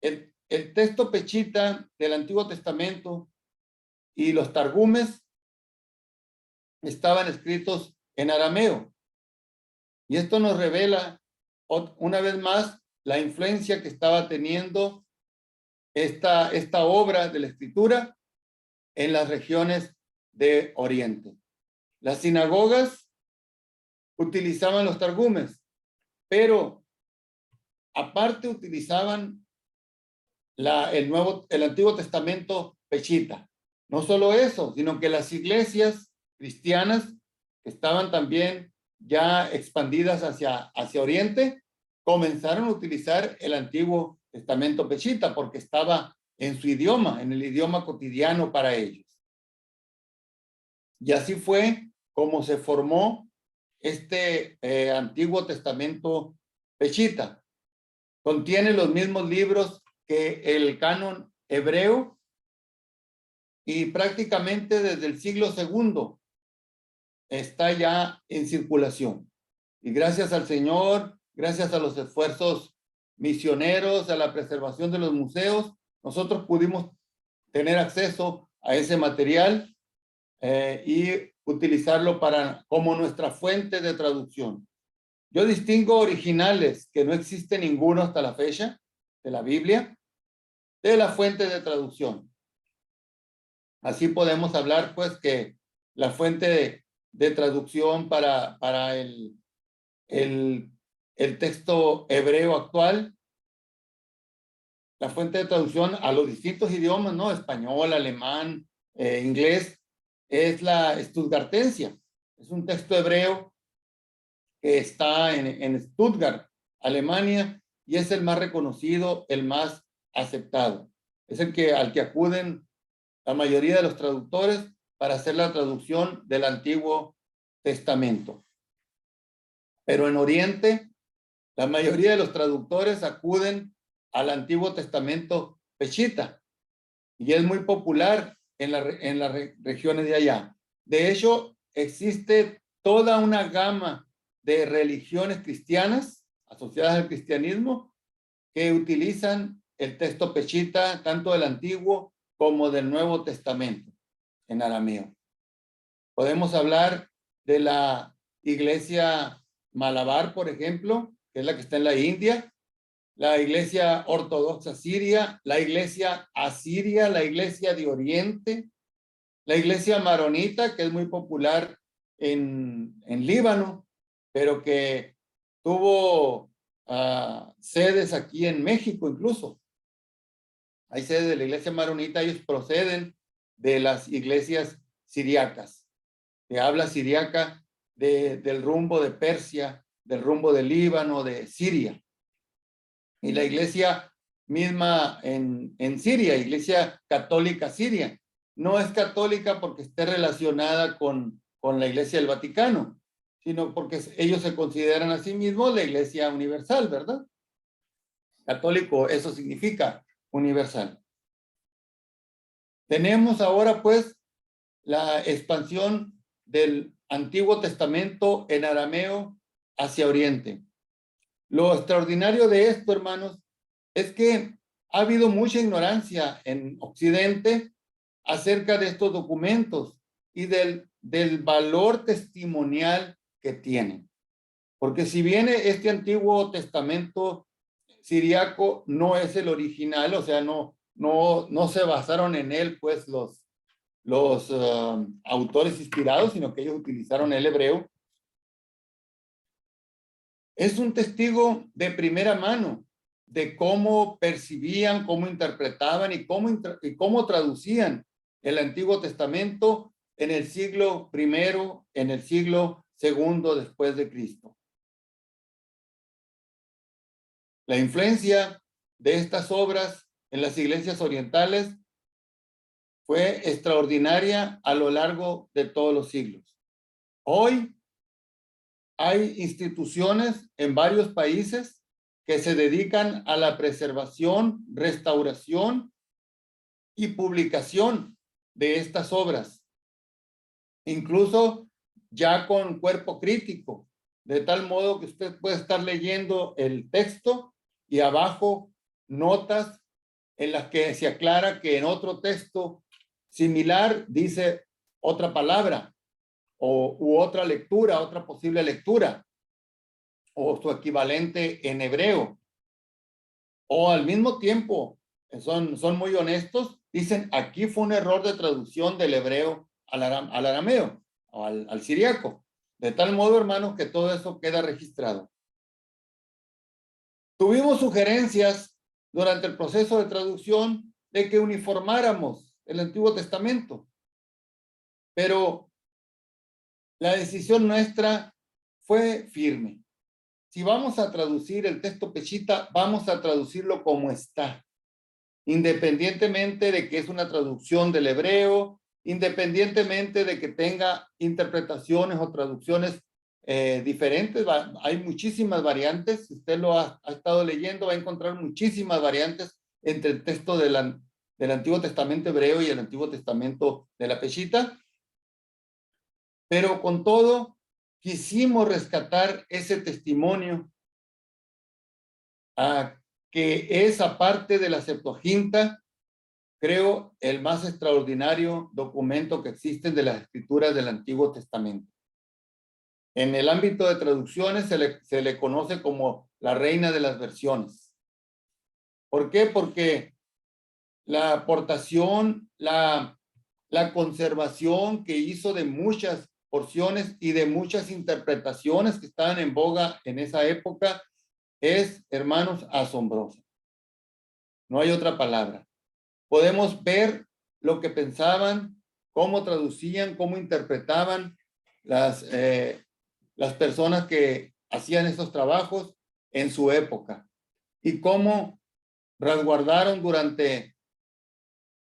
el texto pechita del Antiguo Testamento y los targumes estaban escritos en arameo. Y esto nos revela una vez más la influencia que estaba teniendo esta obra de la escritura en las regiones de Oriente. Las sinagogas utilizaban los targumes, pero aparte utilizaban el Antiguo Testamento pechita. No solo eso, sino que las iglesias cristianas que estaban también ya expandidas hacia Oriente, comenzaron a utilizar el Antiguo Testamento pechita porque estaba en su idioma, en el idioma cotidiano para ellos. Y así fue como se formó este Antiguo Testamento pechita. Contiene los mismos libros que el canon hebreo y prácticamente desde el siglo II está ya en circulación. Y gracias al Señor, gracias a los esfuerzos misioneros, a la preservación de los museos, nosotros pudimos tener acceso a ese material y utilizarlo como nuestra fuente de traducción. Yo distingo originales, que no existe ninguno hasta la fecha, de la Biblia, de la fuente de traducción. Así podemos hablar, pues, que la fuente de traducción para el texto hebreo actual, la fuente de traducción a los distintos idiomas, ¿no? Español, alemán, inglés, es la Stuttgartensia. Es un texto hebreo que está en Stuttgart, Alemania, y es el más reconocido, el más aceptado. Es al que acuden la mayoría de los traductores para hacer la traducción del Antiguo Testamento. Pero en Oriente, la mayoría de los traductores acuden al Antiguo Testamento pechita y es muy popular en las regiones de allá. De hecho, existe toda una gama de religiones cristianas asociadas al cristianismo que utilizan el texto pechita, tanto del Antiguo como del Nuevo Testamento en arameo. Podemos hablar de la iglesia Malabar, por ejemplo, que es la que está en la India, la iglesia ortodoxa siria, la iglesia asiria, la iglesia de Oriente, la iglesia maronita, que es muy popular en Líbano, pero que tuvo sedes aquí en México incluso. Hay sedes de la iglesia maronita, ellos proceden de las iglesias siriacas, de habla siriaca, del rumbo de Persia, del rumbo de Líbano, de Siria. Y la iglesia misma en Siria, iglesia católica siria, no es católica porque esté relacionada con la iglesia del Vaticano, sino porque ellos se consideran a sí mismos la iglesia universal, ¿verdad? Católico, eso significa universal. Tenemos ahora pues la expansión del Antiguo Testamento en arameo hacia Oriente. Lo extraordinario de esto, hermanos, es que ha habido mucha ignorancia en Occidente acerca de estos documentos y del valor testimonial que tienen. Porque si bien este Antiguo Testamento siriaco no es el original, o sea, no se basaron en él, pues, los autores inspirados, sino que ellos utilizaron el hebreo. Es un testigo de primera mano de cómo percibían, cómo interpretaban y cómo traducían el Antiguo Testamento en el siglo I, en el siglo II después de Cristo. La influencia de estas obras en las iglesias orientales fue extraordinaria a lo largo de todos los siglos. Hoy hay instituciones en varios países que se dedican a la preservación, restauración y publicación de estas obras, incluso ya con cuerpo crítico, de tal modo que usted puede estar leyendo el texto y abajo notas en las que se aclara que en otro texto similar dice otra palabra u otra lectura, otra posible lectura, o su equivalente en hebreo. O al mismo tiempo, son muy honestos, dicen aquí fue un error de traducción del hebreo al arameo o al siriaco. De tal modo, hermanos, que todo eso queda registrado. Tuvimos sugerencias durante el proceso de traducción de que uniformáramos el Antiguo Testamento, pero la decisión nuestra fue firme. Si vamos a traducir el texto Peshitta, vamos a traducirlo como está, independientemente de que es una traducción del hebreo, independientemente de que tenga interpretaciones o traducciones diferentes. Hay muchísimas variantes. Si usted lo ha estado leyendo, va a encontrar muchísimas variantes entre el texto del Antiguo Testamento hebreo y el Antiguo Testamento de la Peshitta. Pero con todo, quisimos rescatar ese testimonio que es, aparte de la Septuaginta, creo, el más extraordinario documento que existe de las escrituras del Antiguo Testamento. En el ámbito de traducciones se le conoce como la reina de las versiones. ¿Por qué? Porque la aportación, la conservación que hizo de muchas porciones y de muchas interpretaciones que estaban en boga en esa época es, hermanos, asombrosa. No hay otra palabra. Podemos ver lo que pensaban, cómo traducían, cómo interpretaban las personas que hacían esos trabajos en su época y cómo resguardaron durante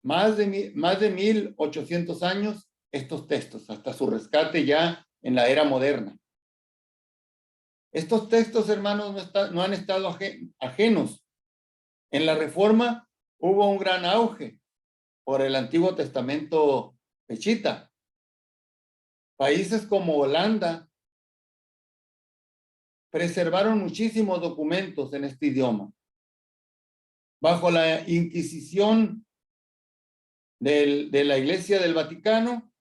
más de 1800 años estos textos, hasta su rescate ya en la era moderna. Estos textos, hermanos, no han estado ajenos. En la Reforma hubo un gran auge por el Antiguo Testamento Peshitta. Países como Holanda preservaron muchísimos documentos en este idioma. Bajo la Inquisición de la Iglesia del Vaticano,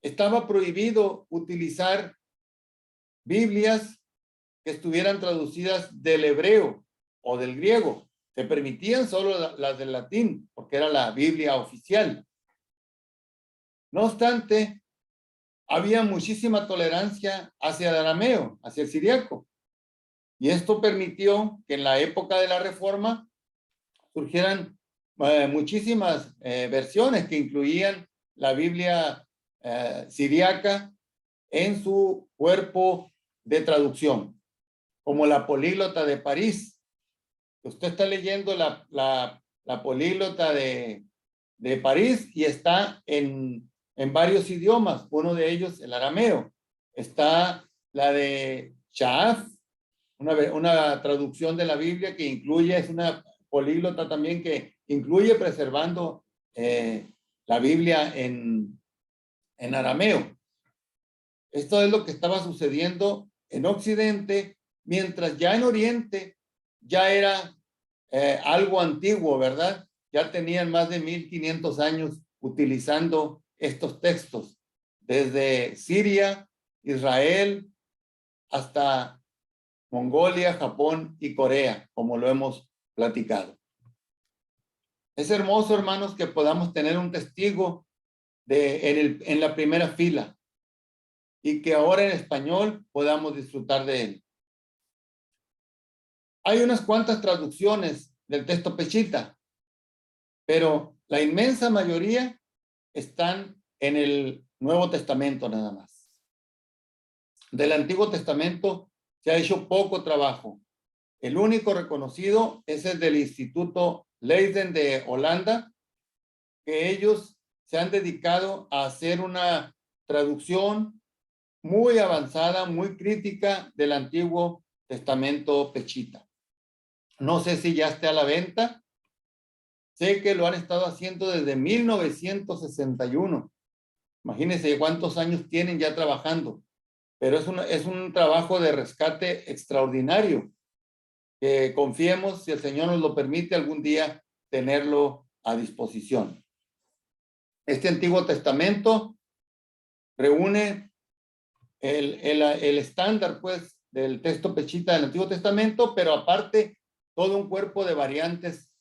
estaba prohibido utilizar Biblias que estuvieran traducidas del hebreo o del griego. Se permitían solo las del latín, porque era la Biblia oficial. No obstante, había muchísima tolerancia hacia el arameo, hacia el siriaco. Y esto permitió que en la época de la Reforma surgieran muchísimas versiones que incluían la Biblia siriaca en su cuerpo de traducción, como la Políglota de París. Usted está leyendo la Políglota de París y está en varios idiomas. Uno de ellos, el arameo. Está la de Shaaf, una traducción de la Biblia que incluye, es una políglota también que incluye preservando la Biblia en arameo. Esto es lo que estaba sucediendo en Occidente, mientras ya en Oriente ya era algo antiguo, ¿verdad? Ya tenían más de 1500 años utilizando estos textos, desde Siria, Israel, hasta Mongolia, Japón y Corea, como lo hemos platicado. Es hermoso, hermanos, que podamos tener un testigo en la primera fila y que ahora en español podamos disfrutar de él. Hay unas cuantas traducciones del texto Peshitta, pero la inmensa mayoría están en el Nuevo Testamento nada más. Del Antiguo Testamento se ha hecho poco trabajo. El único reconocido es el del Instituto Leiden de Holanda, que ellos se han dedicado a hacer una traducción muy avanzada, muy crítica del Antiguo Testamento pechita. No sé si ya esté a la venta. Sé que lo han estado haciendo desde 1961. Imagínense cuántos años tienen ya trabajando. Pero es un trabajo de rescate extraordinario. Que confiemos, si el Señor nos lo permite, algún día tenerlo a disposición. Este Antiguo Testamento reúne el estándar, pues, del texto pechita del Antiguo Testamento, pero aparte todo un cuerpo de variantes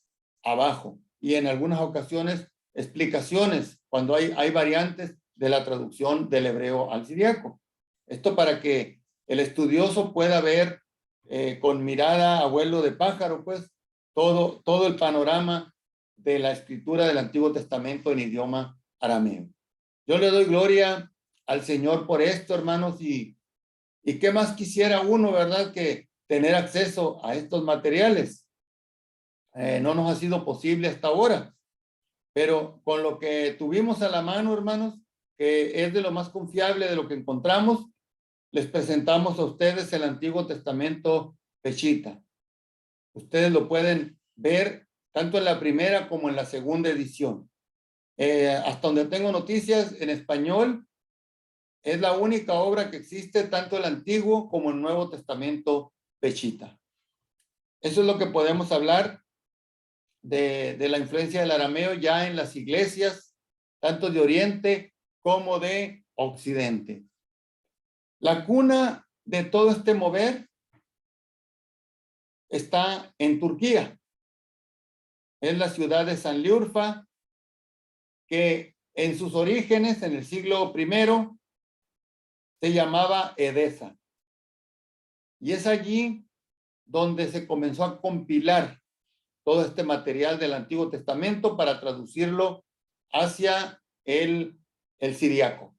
abajo y en algunas ocasiones explicaciones cuando hay variantes de la traducción del hebreo al siríaco. Esto para que el estudioso pueda ver con mirada a vuelo de pájaro, pues, todo el panorama de la escritura del Antiguo Testamento en idioma arameo. Yo le doy gloria al Señor por esto, hermanos, y qué más quisiera uno, ¿verdad?, que tener acceso a estos materiales. No nos ha sido posible hasta ahora, pero con lo que tuvimos a la mano, hermanos, que es de lo más confiable de lo que encontramos, les presentamos a ustedes el Antiguo Testamento pechita. Ustedes lo pueden ver tanto en la primera como en la segunda edición. Hasta donde tengo noticias en español, es la única obra que existe tanto el Antiguo como el Nuevo Testamento pechita. Eso es lo que podemos hablar de la influencia del arameo ya en las iglesias, tanto de Oriente como de Occidente. La cuna de todo este mover está en Turquía. Es la ciudad de Sanliurfa, que en sus orígenes, en el siglo I, se llamaba Edesa. Y es allí donde se comenzó a compilar todo este material del Antiguo Testamento para traducirlo hacia el siríaco.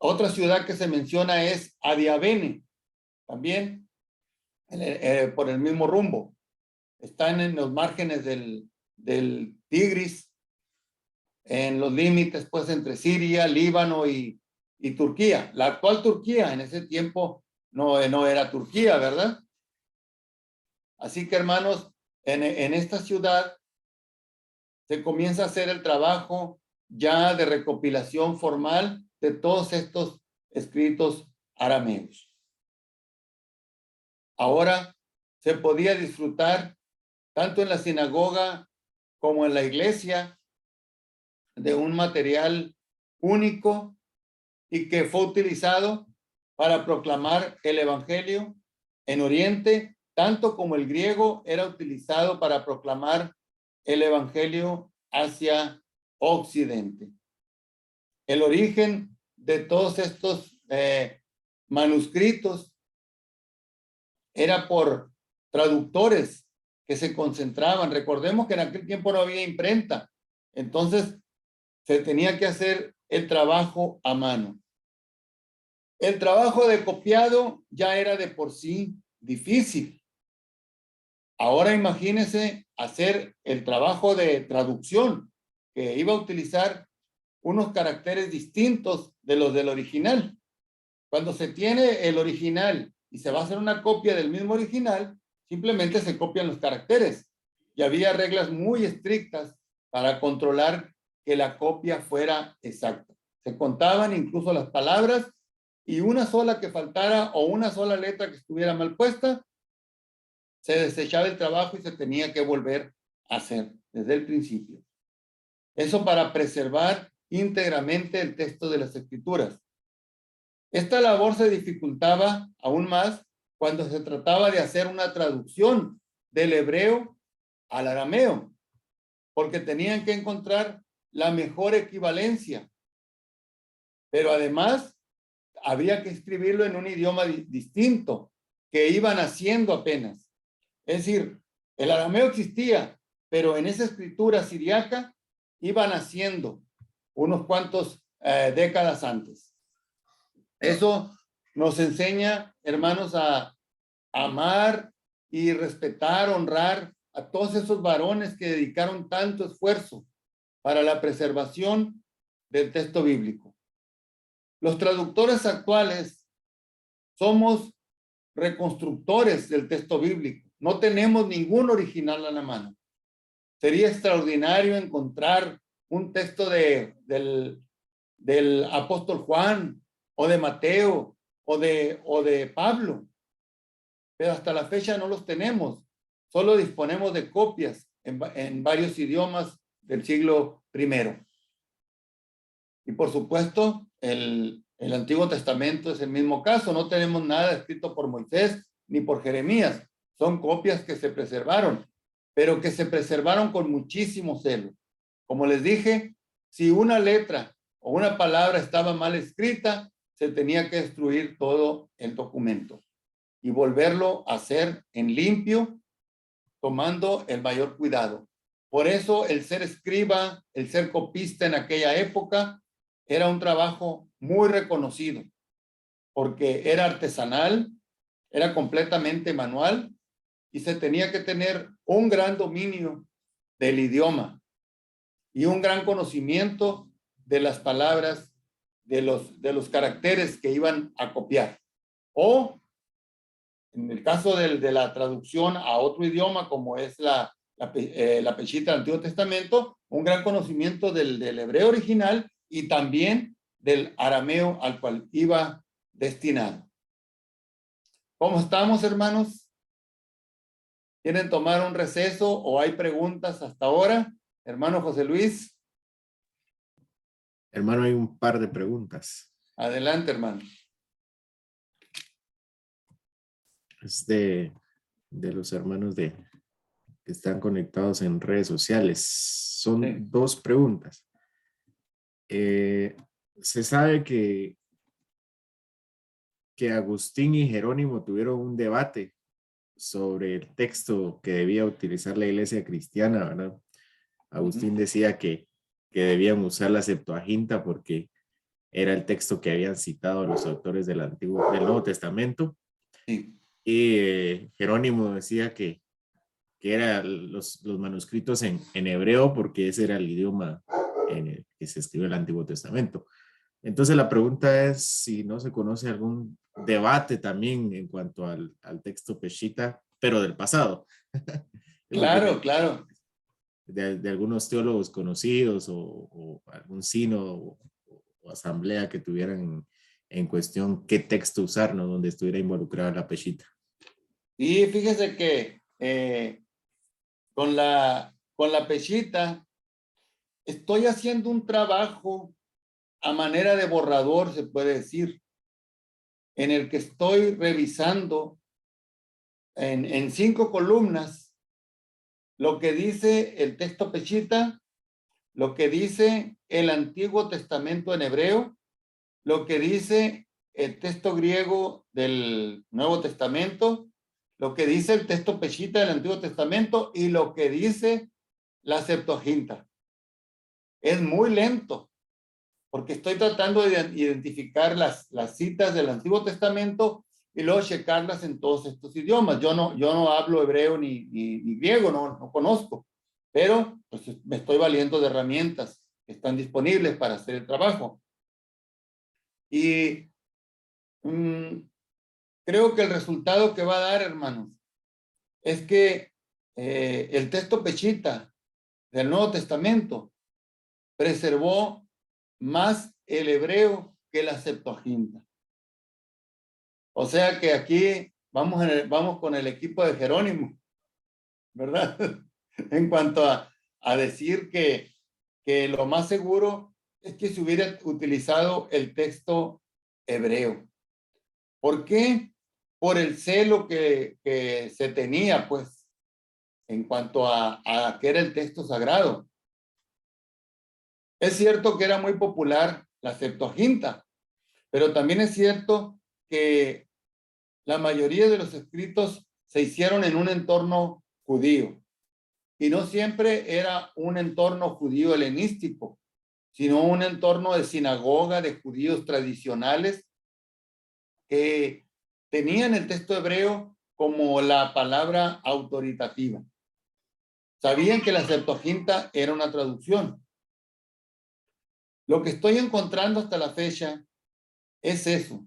Otra ciudad que se menciona es Adiabene, también por el mismo rumbo. Están en los márgenes del Tigris, en los límites, pues, entre Siria, Líbano y Turquía. La actual Turquía en ese tiempo no era Turquía, ¿verdad? Así que, hermanos, en esta ciudad se comienza a hacer el trabajo ya de recopilación formal de todos estos escritos arameos. Ahora se podía disfrutar tanto en la sinagoga como en la iglesia de un material único y que fue utilizado para proclamar el evangelio en Oriente, tanto como el griego era utilizado para proclamar el evangelio hacia Occidente. El origen de todos estos manuscritos era por traductores que se concentraban. Recordemos que en aquel tiempo no había imprenta, entonces se tenía que hacer el trabajo a mano. El trabajo de copiado ya era de por sí difícil. Ahora imagínense hacer el trabajo de traducción, que iba a utilizar unos caracteres distintos de los del original. Cuando se tiene el original y se va a hacer una copia del mismo original, simplemente se copian los caracteres. Y había reglas muy estrictas para controlar que la copia fuera exacta. Se contaban incluso las palabras y una sola que faltara o una sola letra que estuviera mal puesta, se desechaba el trabajo y se tenía que volver a hacer desde el principio. Eso para preservar íntegramente el texto de las escrituras. Esta labor se dificultaba aún más cuando se trataba de hacer una traducción del hebreo al arameo, porque tenían que encontrar la mejor equivalencia. Pero además, habría que escribirlo en un idioma distinto, que iban haciendo apenas. Es decir, el arameo existía, pero en esa escritura siriaca iban haciendo unos cuantos décadas antes. Eso nos enseña, hermanos, a amar y respetar, honrar a todos esos varones que dedicaron tanto esfuerzo para la preservación del texto bíblico. Los traductores actuales somos reconstructores del texto bíblico. No tenemos ningún original a la mano. Sería extraordinario encontrar un texto del apóstol Juan o de Mateo o de Pablo, pero hasta la fecha no los tenemos. Solo disponemos de copias en varios idiomas del siglo I. Y por supuesto, el Antiguo Testamento es el mismo caso. No tenemos nada escrito por Moisés ni por Jeremías. Son copias que se preservaron, pero que se preservaron con muchísimo celo. Como les dije, si una letra o una palabra estaba mal escrita, se tenía que destruir todo el documento y volverlo a hacer en limpio, tomando el mayor cuidado. Por eso el ser escriba, el ser copista en aquella época, era un trabajo muy reconocido, porque era artesanal, era completamente manual y se tenía que tener un gran dominio del idioma y un gran conocimiento de las palabras, de los caracteres que iban a copiar. O, en el caso de la traducción a otro idioma, como es la Peshita del Antiguo Testamento, un gran conocimiento del hebreo original y también del arameo al cual iba destinado. ¿Cómo estamos, hermanos? ¿Quieren tomar un receso o hay preguntas hasta ahora? Hermano José Luis. Hermano, hay un par de preguntas. Adelante, hermano. Es de los hermanos que están conectados en redes sociales. Son Sí. dos preguntas. Se sabe que Agustín y Jerónimo tuvieron un debate sobre el texto que debía utilizar la iglesia cristiana, ¿verdad? Agustín decía que debían usar la Septuaginta porque era el texto que habían citado los autores del Nuevo Testamento. Sí. Y Jerónimo decía que eran los manuscritos en hebreo porque ese era el idioma en el que se escribió el Antiguo Testamento. Entonces la pregunta es si no se conoce algún debate también en cuanto al texto Peshita, pero del pasado. Claro, claro. De algunos teólogos conocidos o algún sínodo o asamblea que tuvieran en cuestión qué texto usar, ¿no? Donde estuviera involucrada la Peshita. Y fíjese que con la Peshita estoy haciendo un trabajo a manera de borrador, se puede decir, en el que estoy revisando en 5 columnas lo que dice el texto Peshita, lo que dice el Antiguo Testamento en hebreo, lo que dice el texto griego del Nuevo Testamento, lo que dice el texto Peshita del Antiguo Testamento y lo que dice la Septuaginta. Es muy lento, porque estoy tratando de identificar las citas del Antiguo Testamento y luego checarlas en todos estos idiomas. Yo no hablo hebreo ni griego, no conozco, pero pues me estoy valiendo de herramientas que están disponibles para hacer el trabajo. Y creo que el resultado que va a dar, hermanos, es que el texto Peshita del Nuevo Testamento preservó más el hebreo que la Septuaginta. O sea que aquí vamos con el equipo de Jerónimo, ¿verdad? En cuanto a decir que lo más seguro es que se hubiera utilizado el texto hebreo. ¿Por qué? Por el celo que se tenía, pues, en cuanto a que era el texto sagrado. Es cierto que era muy popular la Septuaginta, pero también es cierto que la mayoría de los escritos se hicieron en un entorno judío. Y no siempre era un entorno judío helenístico, sino un entorno de sinagoga de judíos tradicionales que tenían el texto hebreo como la palabra autoritativa. Sabían que la Septuaginta era una traducción. Lo que estoy encontrando hasta la fecha es eso,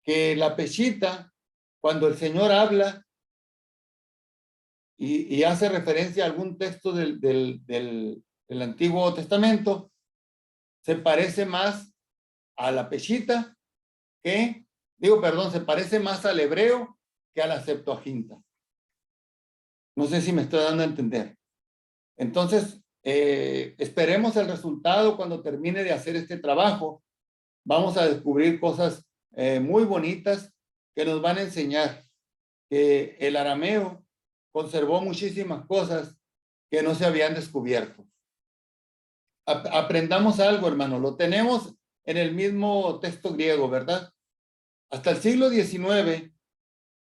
que la Peshitta, cuando el Señor habla y hace referencia a algún texto del Antiguo Testamento, se parece más a la Peshitta se parece más al hebreo que a la Septuaginta. No sé si me estoy dando a entender. Entonces, esperemos el resultado cuando termine de hacer este trabajo. Vamos a descubrir cosas muy bonitas que nos van a enseñar que el arameo conservó muchísimas cosas que no se habían descubierto. Aprendamos algo, hermano. Lo tenemos en el mismo texto griego, ¿verdad? Hasta el siglo XIX,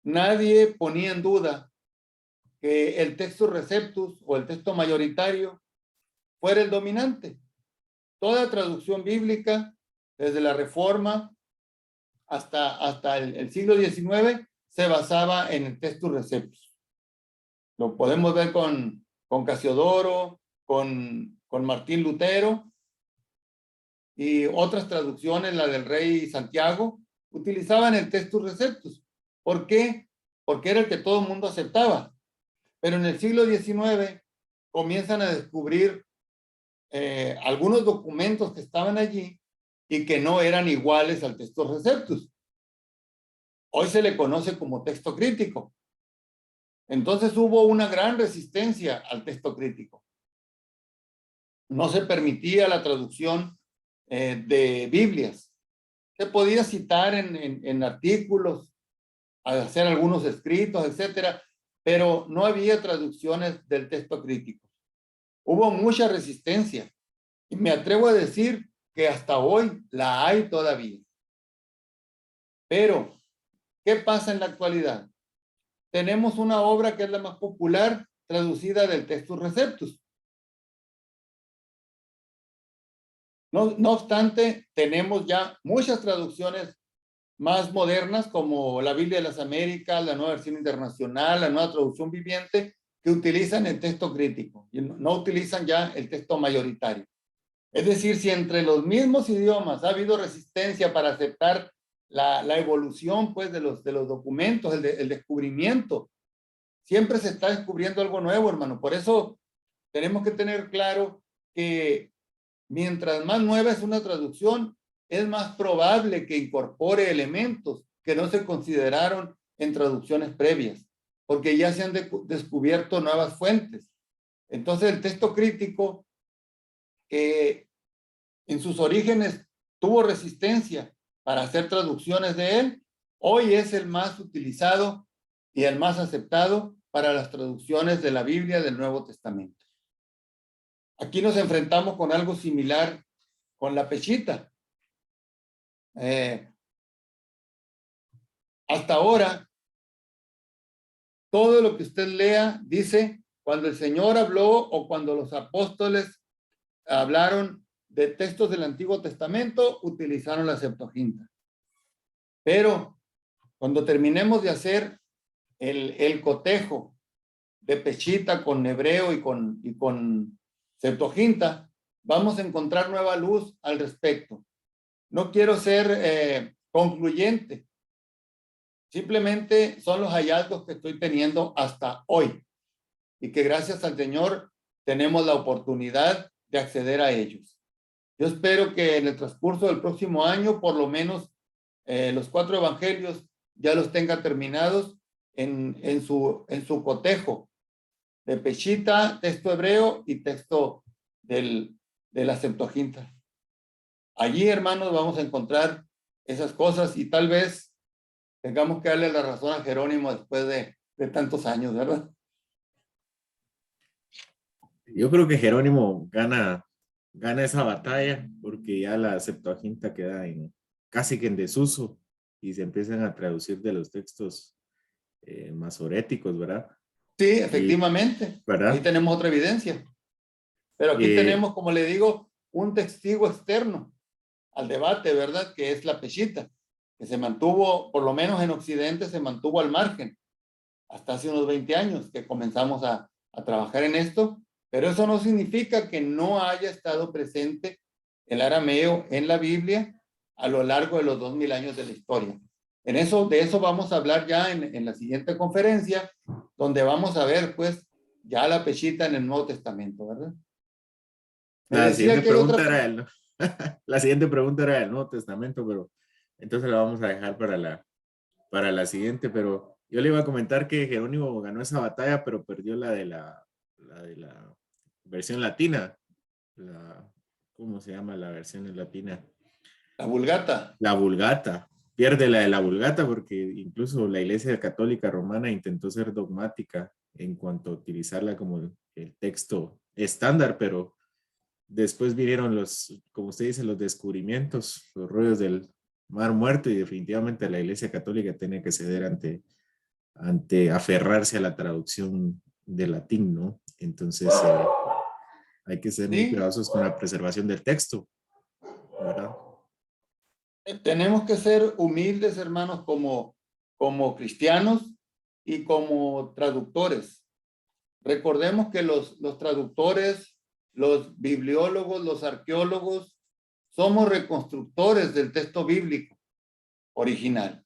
nadie ponía en duda que el texto receptus o el texto mayoritario fuera el dominante. Toda traducción bíblica, desde la Reforma hasta el siglo XIX, se basaba en el texto receptus. Lo podemos ver con Casiodoro, con Martín Lutero y otras traducciones, la del Rey Santiago, utilizaban el textus receptus. ¿Por qué? Porque era el que todo el mundo aceptaba. Pero en el siglo XIX comienzan a descubrir algunos documentos que estaban allí y que no eran iguales al texto receptus. Hoy se le conoce como texto crítico. Entonces hubo una gran resistencia al texto crítico. No se permitía la traducción de Biblias. Se podía citar en artículos, hacer algunos escritos, etcétera, pero no había traducciones del texto crítico. Hubo mucha resistencia y me atrevo a decir que hasta hoy la hay todavía. Pero, ¿qué pasa en la actualidad? Tenemos una obra que es la más popular, traducida del Textus Receptus. No obstante, tenemos ya muchas traducciones más modernas, como la Biblia de las Américas, la Nueva Versión Internacional, la Nueva Traducción Viviente, que utilizan el texto crítico y no utilizan ya el texto mayoritario. Es decir, si entre los mismos idiomas ha habido resistencia para aceptar la evolución pues, de los documentos, el descubrimiento, siempre se está descubriendo algo nuevo, hermano. Por eso tenemos que tener claro que mientras más nueva es una traducción, es más probable que incorpore elementos que no se consideraron en traducciones previas, porque ya se han descubierto nuevas fuentes. Entonces, el texto crítico, que en sus orígenes tuvo resistencia para hacer traducciones de él, hoy es el más utilizado y el más aceptado para las traducciones de la Biblia del Nuevo Testamento. Aquí nos enfrentamos con algo similar con la Peshitta. Hasta ahora, todo lo que usted lea dice cuando el Señor habló o cuando los apóstoles hablaron de textos del Antiguo Testamento, utilizaron la Septuaginta. Pero cuando terminemos de hacer el cotejo de Peshitta con hebreo y con Septuaginta, vamos a encontrar nueva luz al respecto. No quiero ser concluyente. Simplemente son los hallazgos que estoy teniendo hasta hoy y que gracias al Señor tenemos la oportunidad de acceder a ellos. Yo espero que en el transcurso del próximo año, por lo menos los 4 evangelios ya los tenga terminados en su cotejo de Peshitta, texto hebreo y texto de la Septuaginta. Allí, hermanos, vamos a encontrar esas cosas y tal vez tengamos que darle la razón a Jerónimo después de tantos años, ¿verdad? Yo creo que Jerónimo gana esa batalla porque ya la Septuaginta queda casi que en desuso y se empiezan a traducir de los textos masoréticos, ¿verdad? Sí, efectivamente. ¿verdad? Ahí tenemos otra evidencia. Pero aquí tenemos, como le digo, un testigo externo al debate, ¿verdad? Que es la Peshitta, que se mantuvo, por lo menos en Occidente, se mantuvo al margen hasta hace unos 20 años que comenzamos a a trabajar en esto, pero eso no significa que no haya estado presente el arameo en la Biblia a lo largo de los 2000 años de la historia. De eso vamos a hablar ya en la siguiente conferencia, donde vamos a ver, pues, ya la peshita en el Nuevo Testamento, ¿verdad? Me La decía siguiente que hay pregunta otra. era la siguiente pregunta era del Nuevo Testamento, pero entonces la vamos a dejar para la siguiente, pero yo le iba a comentar que Jerónimo ganó esa batalla, pero perdió la de la versión latina. ¿Cómo se llama la versión en latina? La Vulgata. La Vulgata. Pierde la de la Vulgata porque incluso la Iglesia Católica Romana intentó ser dogmática en cuanto a utilizarla como el texto estándar, pero después vinieron como usted dice, los descubrimientos, los rollos del Mar Muerto, y definitivamente la Iglesia Católica tiene que ceder ante aferrarse a la traducción de latín, ¿no? Entonces hay que ser muy Sí, cuidadosos con la preservación del texto, ¿verdad? tenemos que ser humildes, hermanos, como cristianos y como traductores. Recordemos que los traductores, los bibliólogos, los arqueólogos, somos reconstructores del texto bíblico original.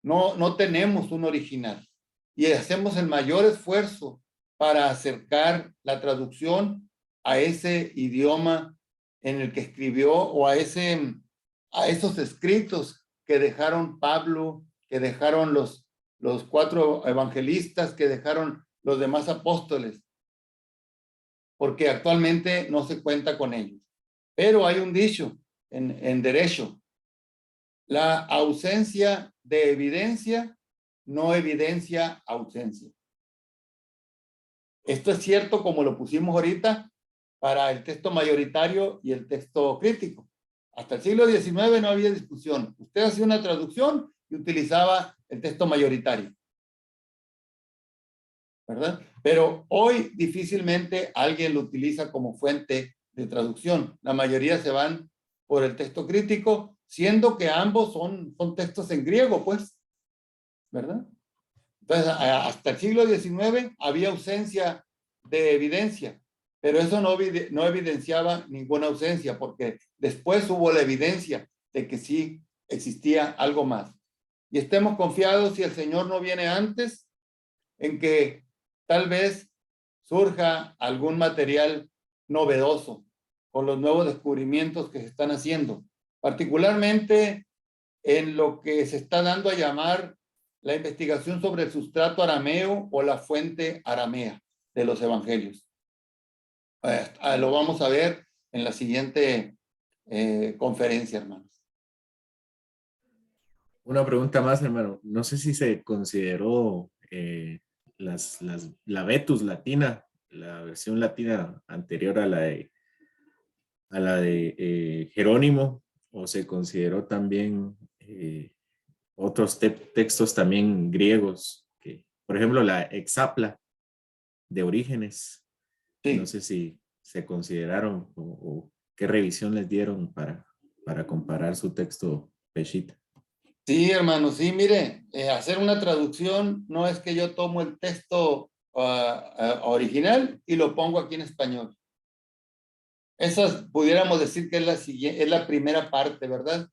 No tenemos un original y hacemos el mayor esfuerzo para acercar la traducción a ese idioma en el que escribió o a esos escritos que dejaron Pablo, que dejaron los 4 evangelistas, que dejaron los demás apóstoles, porque actualmente no se cuenta con ellos. Pero hay un dicho en derecho: la ausencia de evidencia no evidencia ausencia. Esto es cierto como lo pusimos ahorita para el texto mayoritario y el texto crítico. Hasta el siglo XIX no había discusión. Usted hacía una traducción y utilizaba el texto mayoritario, ¿verdad? Pero hoy difícilmente alguien lo utiliza como fuente de traducción. La mayoría se van por el texto crítico, siendo que ambos son textos en griego, pues, ¿verdad? Entonces, hasta el siglo XIX había ausencia de evidencia, pero eso no evidenciaba ninguna ausencia, porque después hubo la evidencia de que sí existía algo más. Y estemos confiados, si el Señor no viene antes, en que tal vez surja algún material novedoso con los nuevos descubrimientos que se están haciendo, particularmente en lo que se está dando a llamar la investigación sobre el sustrato arameo o la fuente aramea de los evangelios. Lo vamos a ver en la siguiente conferencia, hermanos. Una pregunta más, hermano. No sé si se consideró la Vetus latina, la versión latina anterior a la de Jerónimo, o se consideró también otros textos también griegos, por ejemplo, la Exapla de Orígenes. Sí. No sé si se consideraron o qué revisión les dieron para comparar su texto peshita. Sí, hermano, sí, mire, hacer una traducción no es que yo tomo el texto original y lo pongo aquí en español. Esa pudiéramos decir que es la primera parte, ¿verdad?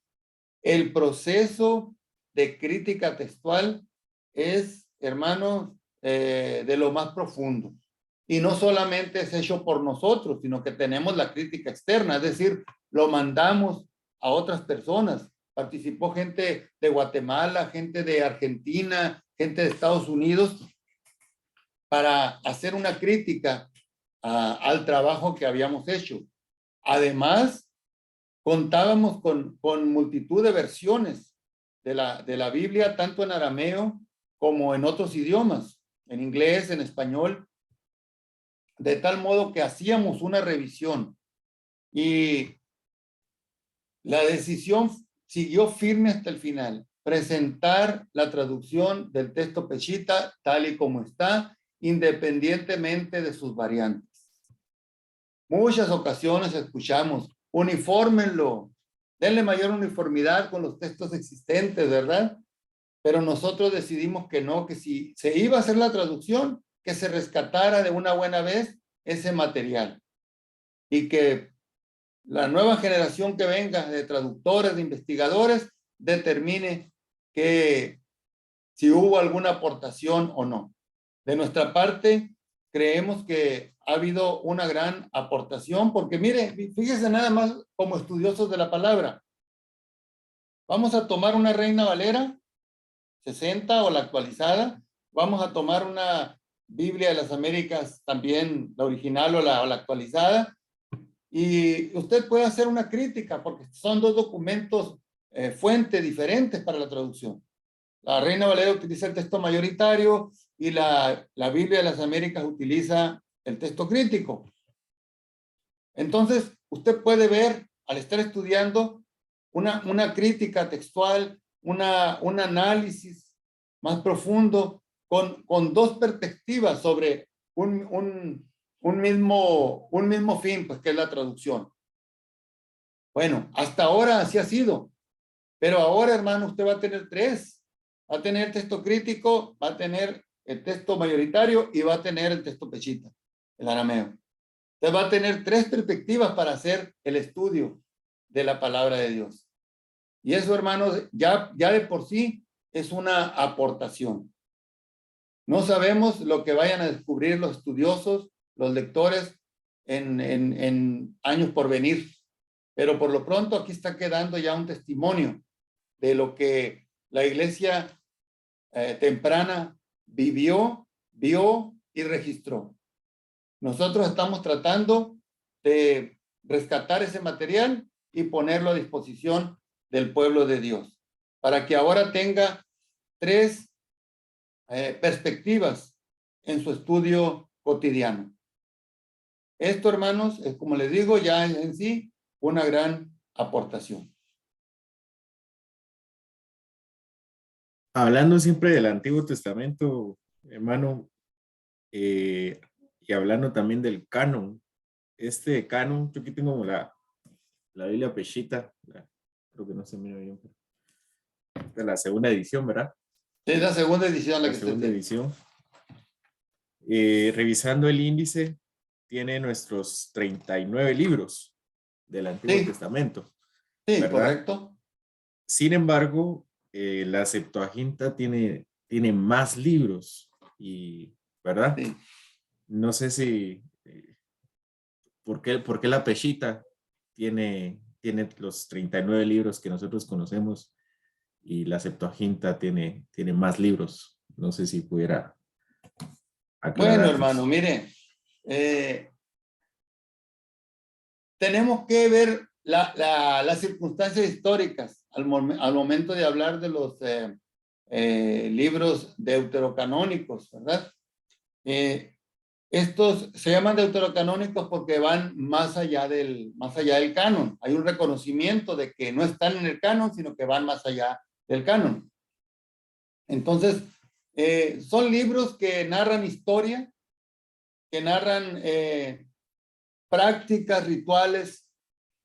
El proceso de crítica textual es, hermano, de lo más profundo. Y no solamente es hecho por nosotros, sino que tenemos la crítica externa, es decir, lo mandamos a otras personas. Participó gente de Guatemala, gente de Argentina, gente de Estados Unidos, para hacer una crítica al trabajo que habíamos hecho. Además, contábamos con multitud de versiones de la Biblia, tanto en arameo como en otros idiomas, en inglés, en español, de tal modo que hacíamos una revisión y la decisión siguió firme hasta el final: presentar la traducción del texto peshita tal y como está, independientemente de sus variantes. Muchas ocasiones escuchamos: unifórmenlo, denle mayor uniformidad con los textos existentes, ¿verdad? Pero nosotros decidimos que no, que si se iba a hacer la traducción, que se rescatara de una buena vez ese material y que la nueva generación que venga de traductores, de investigadores, determine que si hubo alguna aportación o no. De nuestra parte, creemos que ha habido una gran aportación, porque mire, fíjese nada más como estudiosos de la palabra. Vamos a tomar una Reina Valera 60 o la actualizada. Vamos a tomar una Biblia de las Américas, también la original o la actualizada. Y usted puede hacer una crítica, porque son dos documentos fuente diferentes para la traducción. La Reina Valera utiliza el texto mayoritario y la Biblia de las Américas utiliza el texto crítico. Entonces, usted puede ver, al estar estudiando, una crítica textual, un análisis más profundo, con dos perspectivas sobre un mismo fin, pues que es la traducción. Bueno, hasta ahora así ha sido, pero ahora, hermano, usted va a tener tres. Va a tener el texto crítico, va a tener el texto mayoritario y va a tener el texto peshita, el arameo. Usted va a tener tres perspectivas para hacer el estudio de la palabra de Dios. Y eso, hermanos, ya de por sí es una aportación. No sabemos lo que vayan a descubrir los estudiosos, los lectores en años por venir, pero por lo pronto aquí está quedando ya un testimonio de lo que la iglesia temprana vivió, vio y registró. Nosotros estamos tratando de rescatar ese material y ponerlo a disposición del pueblo de Dios, para que ahora tenga tres perspectivas en su estudio cotidiano. Esto, hermanos, es, como les digo, ya en sí una gran aportación. Hablando siempre del Antiguo Testamento, hermano, y hablando también del canon, este canon, yo aquí tengo la Biblia Peshita, creo que no se mira bien, de la segunda edición, ¿verdad? Es la segunda edición La segunda edición. Revisando el índice, tiene nuestros 39 libros del Antiguo Testamento. Sí, ¿verdad? correcto. Sin embargo, la Septuaginta tiene más libros, y, ¿verdad? Sí. No sé si, ¿por qué la Peshita tiene los 39 libros que nosotros conocemos y la Septuaginta tiene más libros? No sé si pudiera aclarar. Bueno, hermano, mire, tenemos que ver las circunstancias históricas al momento de hablar de los libros deuterocanónicos, ¿verdad? Estos se llaman deuterocanónicos porque van más allá del canon. Hay un reconocimiento de que no están en el canon, sino que van más allá del canon. Entonces, son libros que narran historia, que narran prácticas, rituales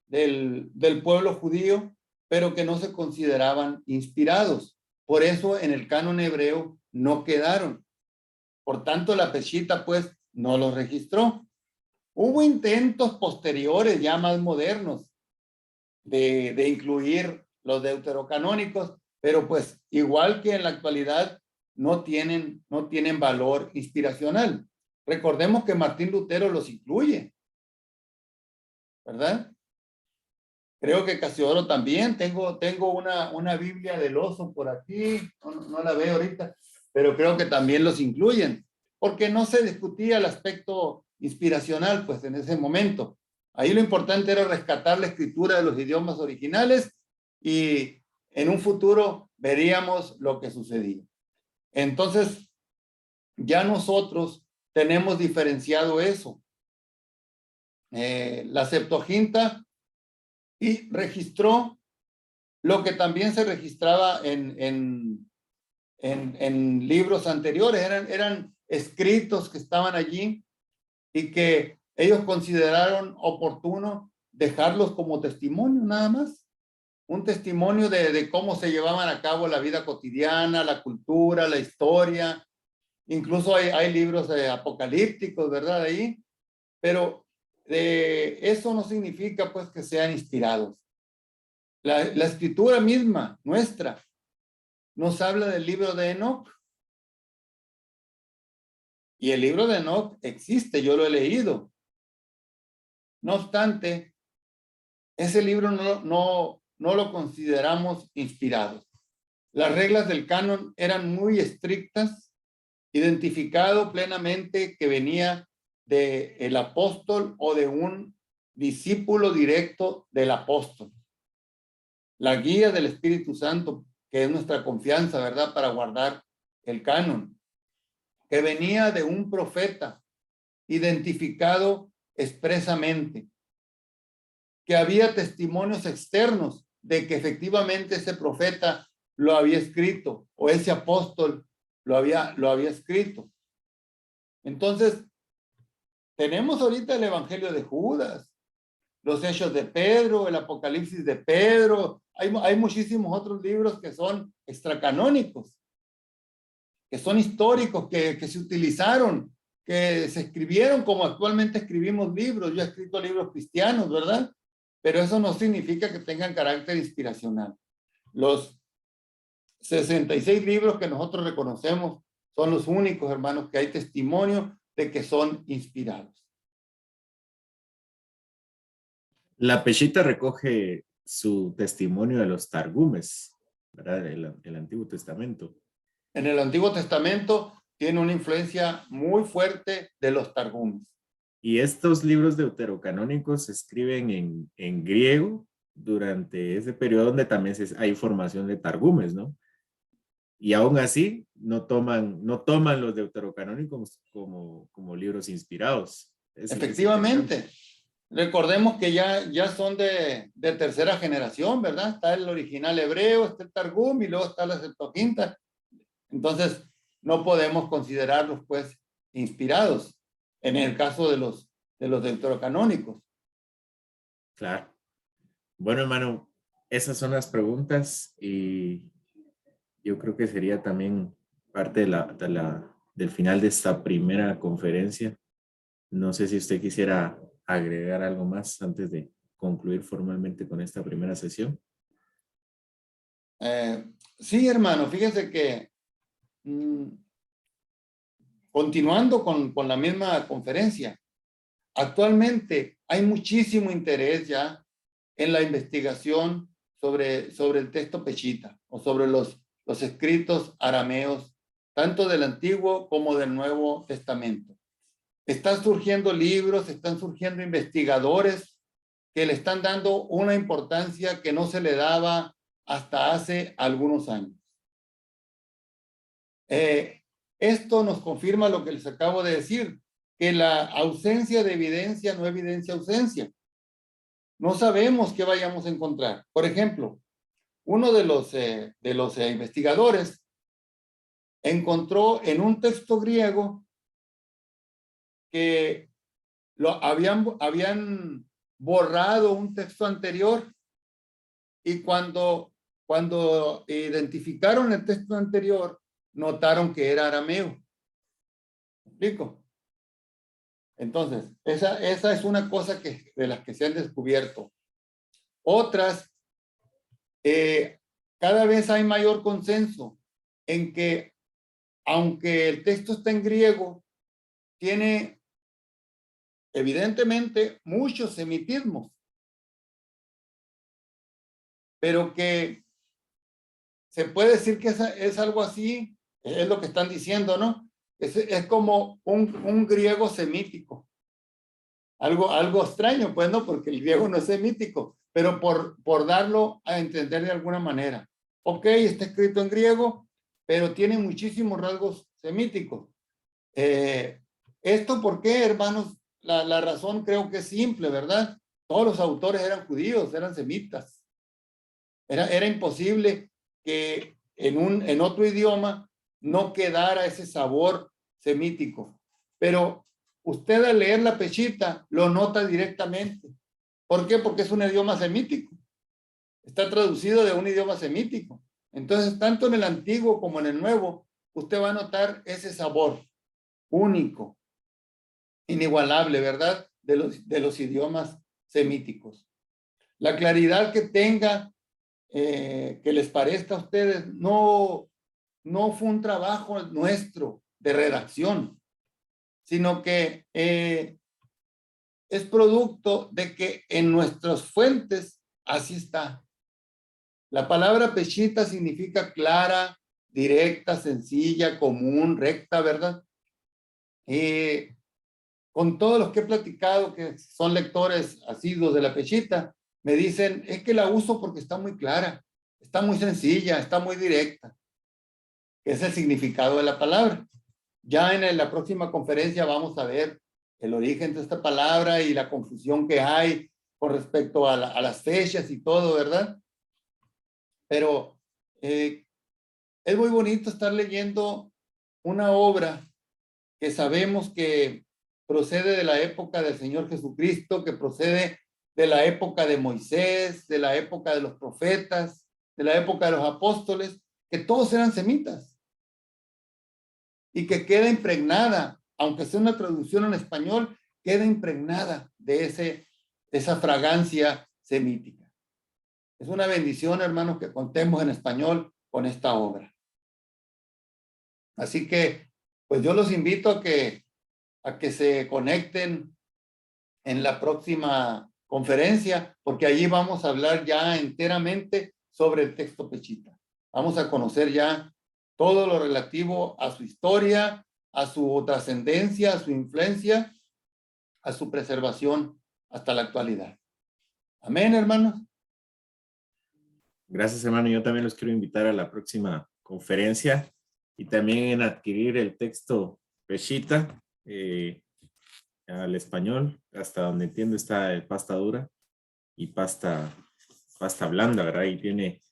del pueblo judío, pero que no se consideraban inspirados. Por eso en el canon hebreo no quedaron. Por tanto, la Peshita, pues, no los registró. Hubo intentos posteriores, ya más modernos, de incluir los deuterocanónicos, pero pues, igual que en la actualidad, no tienen valor inspiracional. Recordemos que Martín Lutero los incluye, ¿verdad? Creo que Casiodoro también. Tengo una Biblia del oso por aquí, no la veo ahorita, pero creo que también los incluyen, porque no se discutía el aspecto inspiracional, pues, en ese momento. Ahí lo importante era rescatar la escritura de los idiomas originales y en un futuro veríamos lo que sucedía. Entonces, ya nosotros tenemos diferenciado eso. La Septuaginta y registró lo que también se registraba en libros anteriores. Eran escritos que estaban allí y que ellos consideraron oportuno dejarlos como testimonio, nada más. Un testimonio de cómo se llevaban a cabo la vida cotidiana, la cultura, la historia, Incluso hay libros apocalípticos, ¿verdad? Ahí, pero eso no significa pues que sean inspirados. La escritura misma, nuestra, nos habla del libro de Enoc. Y el libro de Enoc existe, yo lo he leído. No obstante, ese libro no lo consideramos inspirado. Las reglas del canon eran muy estrictas, identificado plenamente que venía del apóstol o de un discípulo directo del apóstol. La guía del Espíritu Santo, que es nuestra confianza, ¿verdad?, para guardar el canon, que venía de un profeta identificado expresamente, que había testimonios externos de que efectivamente ese profeta lo había escrito o ese apóstol lo había escrito. Entonces, tenemos ahorita el Evangelio de Judas, los Hechos de Pedro, el Apocalipsis de Pedro. Hay muchísimos otros libros que son extracanónicos, que son históricos, que se utilizaron, que se escribieron como actualmente escribimos libros. Yo he escrito libros cristianos, ¿verdad? Pero eso no significa que tengan carácter inspiracional. Los 66 libros que nosotros reconocemos son los únicos, hermanos, que hay testimonio de que son inspirados. La Peshita recoge su testimonio de los Targumes, ¿verdad? El Antiguo Testamento. En el Antiguo Testamento tiene una influencia muy fuerte de los Targumes. Y estos libros deuterocanónicos se escriben en griego durante ese periodo donde también hay formación de Targumes, ¿no? Y aún así no toman los deuterocanónicos como libros inspirados. Efectivamente. Recordemos que ya son de tercera generación, ¿verdad? Está el original hebreo, está el Targum y luego está la Septuaginta. Entonces, no podemos considerarlos, pues, inspirados en el caso de los deuterocanónicos. Claro. Bueno, hermano, esas son las preguntas y yo creo que sería también parte del final de esta primera conferencia. No sé si usted quisiera agregar algo más antes de concluir formalmente con esta primera sesión. Sí, hermano, fíjese que continuando con la misma conferencia, actualmente hay muchísimo interés ya en la investigación sobre el texto Peshita o sobre los escritos arameos, tanto del Antiguo como del Nuevo Testamento. Están surgiendo libros, están surgiendo investigadores que le están dando una importancia que no se le daba hasta hace algunos años. Esto nos confirma lo que les acabo de decir, que la ausencia de evidencia no evidencia ausencia. No sabemos qué vayamos a encontrar. Por ejemplo, uno de los investigadores encontró en un texto griego que habían borrado un texto anterior y cuando identificaron el texto anterior, notaron que era arameo. ¿Me explico? Entonces, esa es una cosa de las que se han descubierto. Otras, cada vez hay mayor consenso en que, aunque el texto está en griego, tiene evidentemente muchos semitismos, pero que se puede decir que es algo así, es lo que están diciendo, ¿no? Es como un griego semítico. Algo extraño, pues, ¿no? Porque el griego no es semítico, pero por darlo a entender de alguna manera. Ok, está escrito en griego, pero tiene muchísimos rasgos semíticos. ¿Esto por qué, hermanos? La razón creo que es simple, ¿verdad? Todos los autores eran judíos, eran semitas. Era imposible que en otro idioma no quedara ese sabor semítico. Pero usted al leer la Peshita lo nota directamente. ¿Por qué? Porque es un idioma semítico. Está traducido de un idioma semítico. Entonces, tanto en el Antiguo como en el Nuevo, usted va a notar ese sabor único, inigualable, ¿verdad? De los idiomas semíticos. La claridad que tenga, que les parezca a ustedes, no fue un trabajo nuestro de redacción, sino que es producto de que en nuestras fuentes así está. La palabra peshita significa clara, directa, sencilla, común, recta, ¿verdad? Con todos los que he platicado que son lectores asiduos de la peshita, me dicen, es que la uso porque está muy clara, está muy sencilla, está muy directa. Es el significado de la palabra. Ya en la próxima conferencia vamos a ver el origen de esta palabra y la confusión que hay con respecto a las fechas y todo, ¿verdad? Pero es muy bonito estar leyendo una obra que sabemos que procede de la época del Señor Jesucristo, que procede de la época de Moisés, de la época de los profetas, de la época de los apóstoles, que todos eran semitas. Y que queda impregnada, aunque sea una traducción en español, queda impregnada de esa fragancia semítica. Es una bendición, hermanos, que contemos en español con esta obra. Así que, pues yo los invito a que se conecten en la próxima conferencia, porque allí vamos a hablar ya enteramente sobre el texto peshita. Vamos a conocer ya todo lo relativo a su historia, a su trascendencia, a su influencia, a su preservación hasta la actualidad. Amén, hermanos. Gracias, hermano. Yo también los quiero invitar a la próxima conferencia y también en adquirir el texto peshita al español, hasta donde entiendo está el pasta dura y pasta blanda, ¿verdad? Y tiene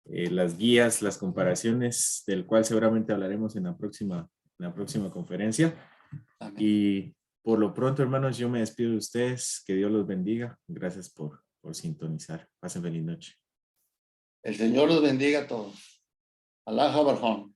las guías, las comparaciones, del cual seguramente hablaremos en la próxima conferencia. Amén. Y por lo pronto, hermanos, yo me despido de ustedes. Que Dios los bendiga. Gracias por sintonizar. Pasen feliz noche. El Señor los bendiga a todos. Alá Jabarjón.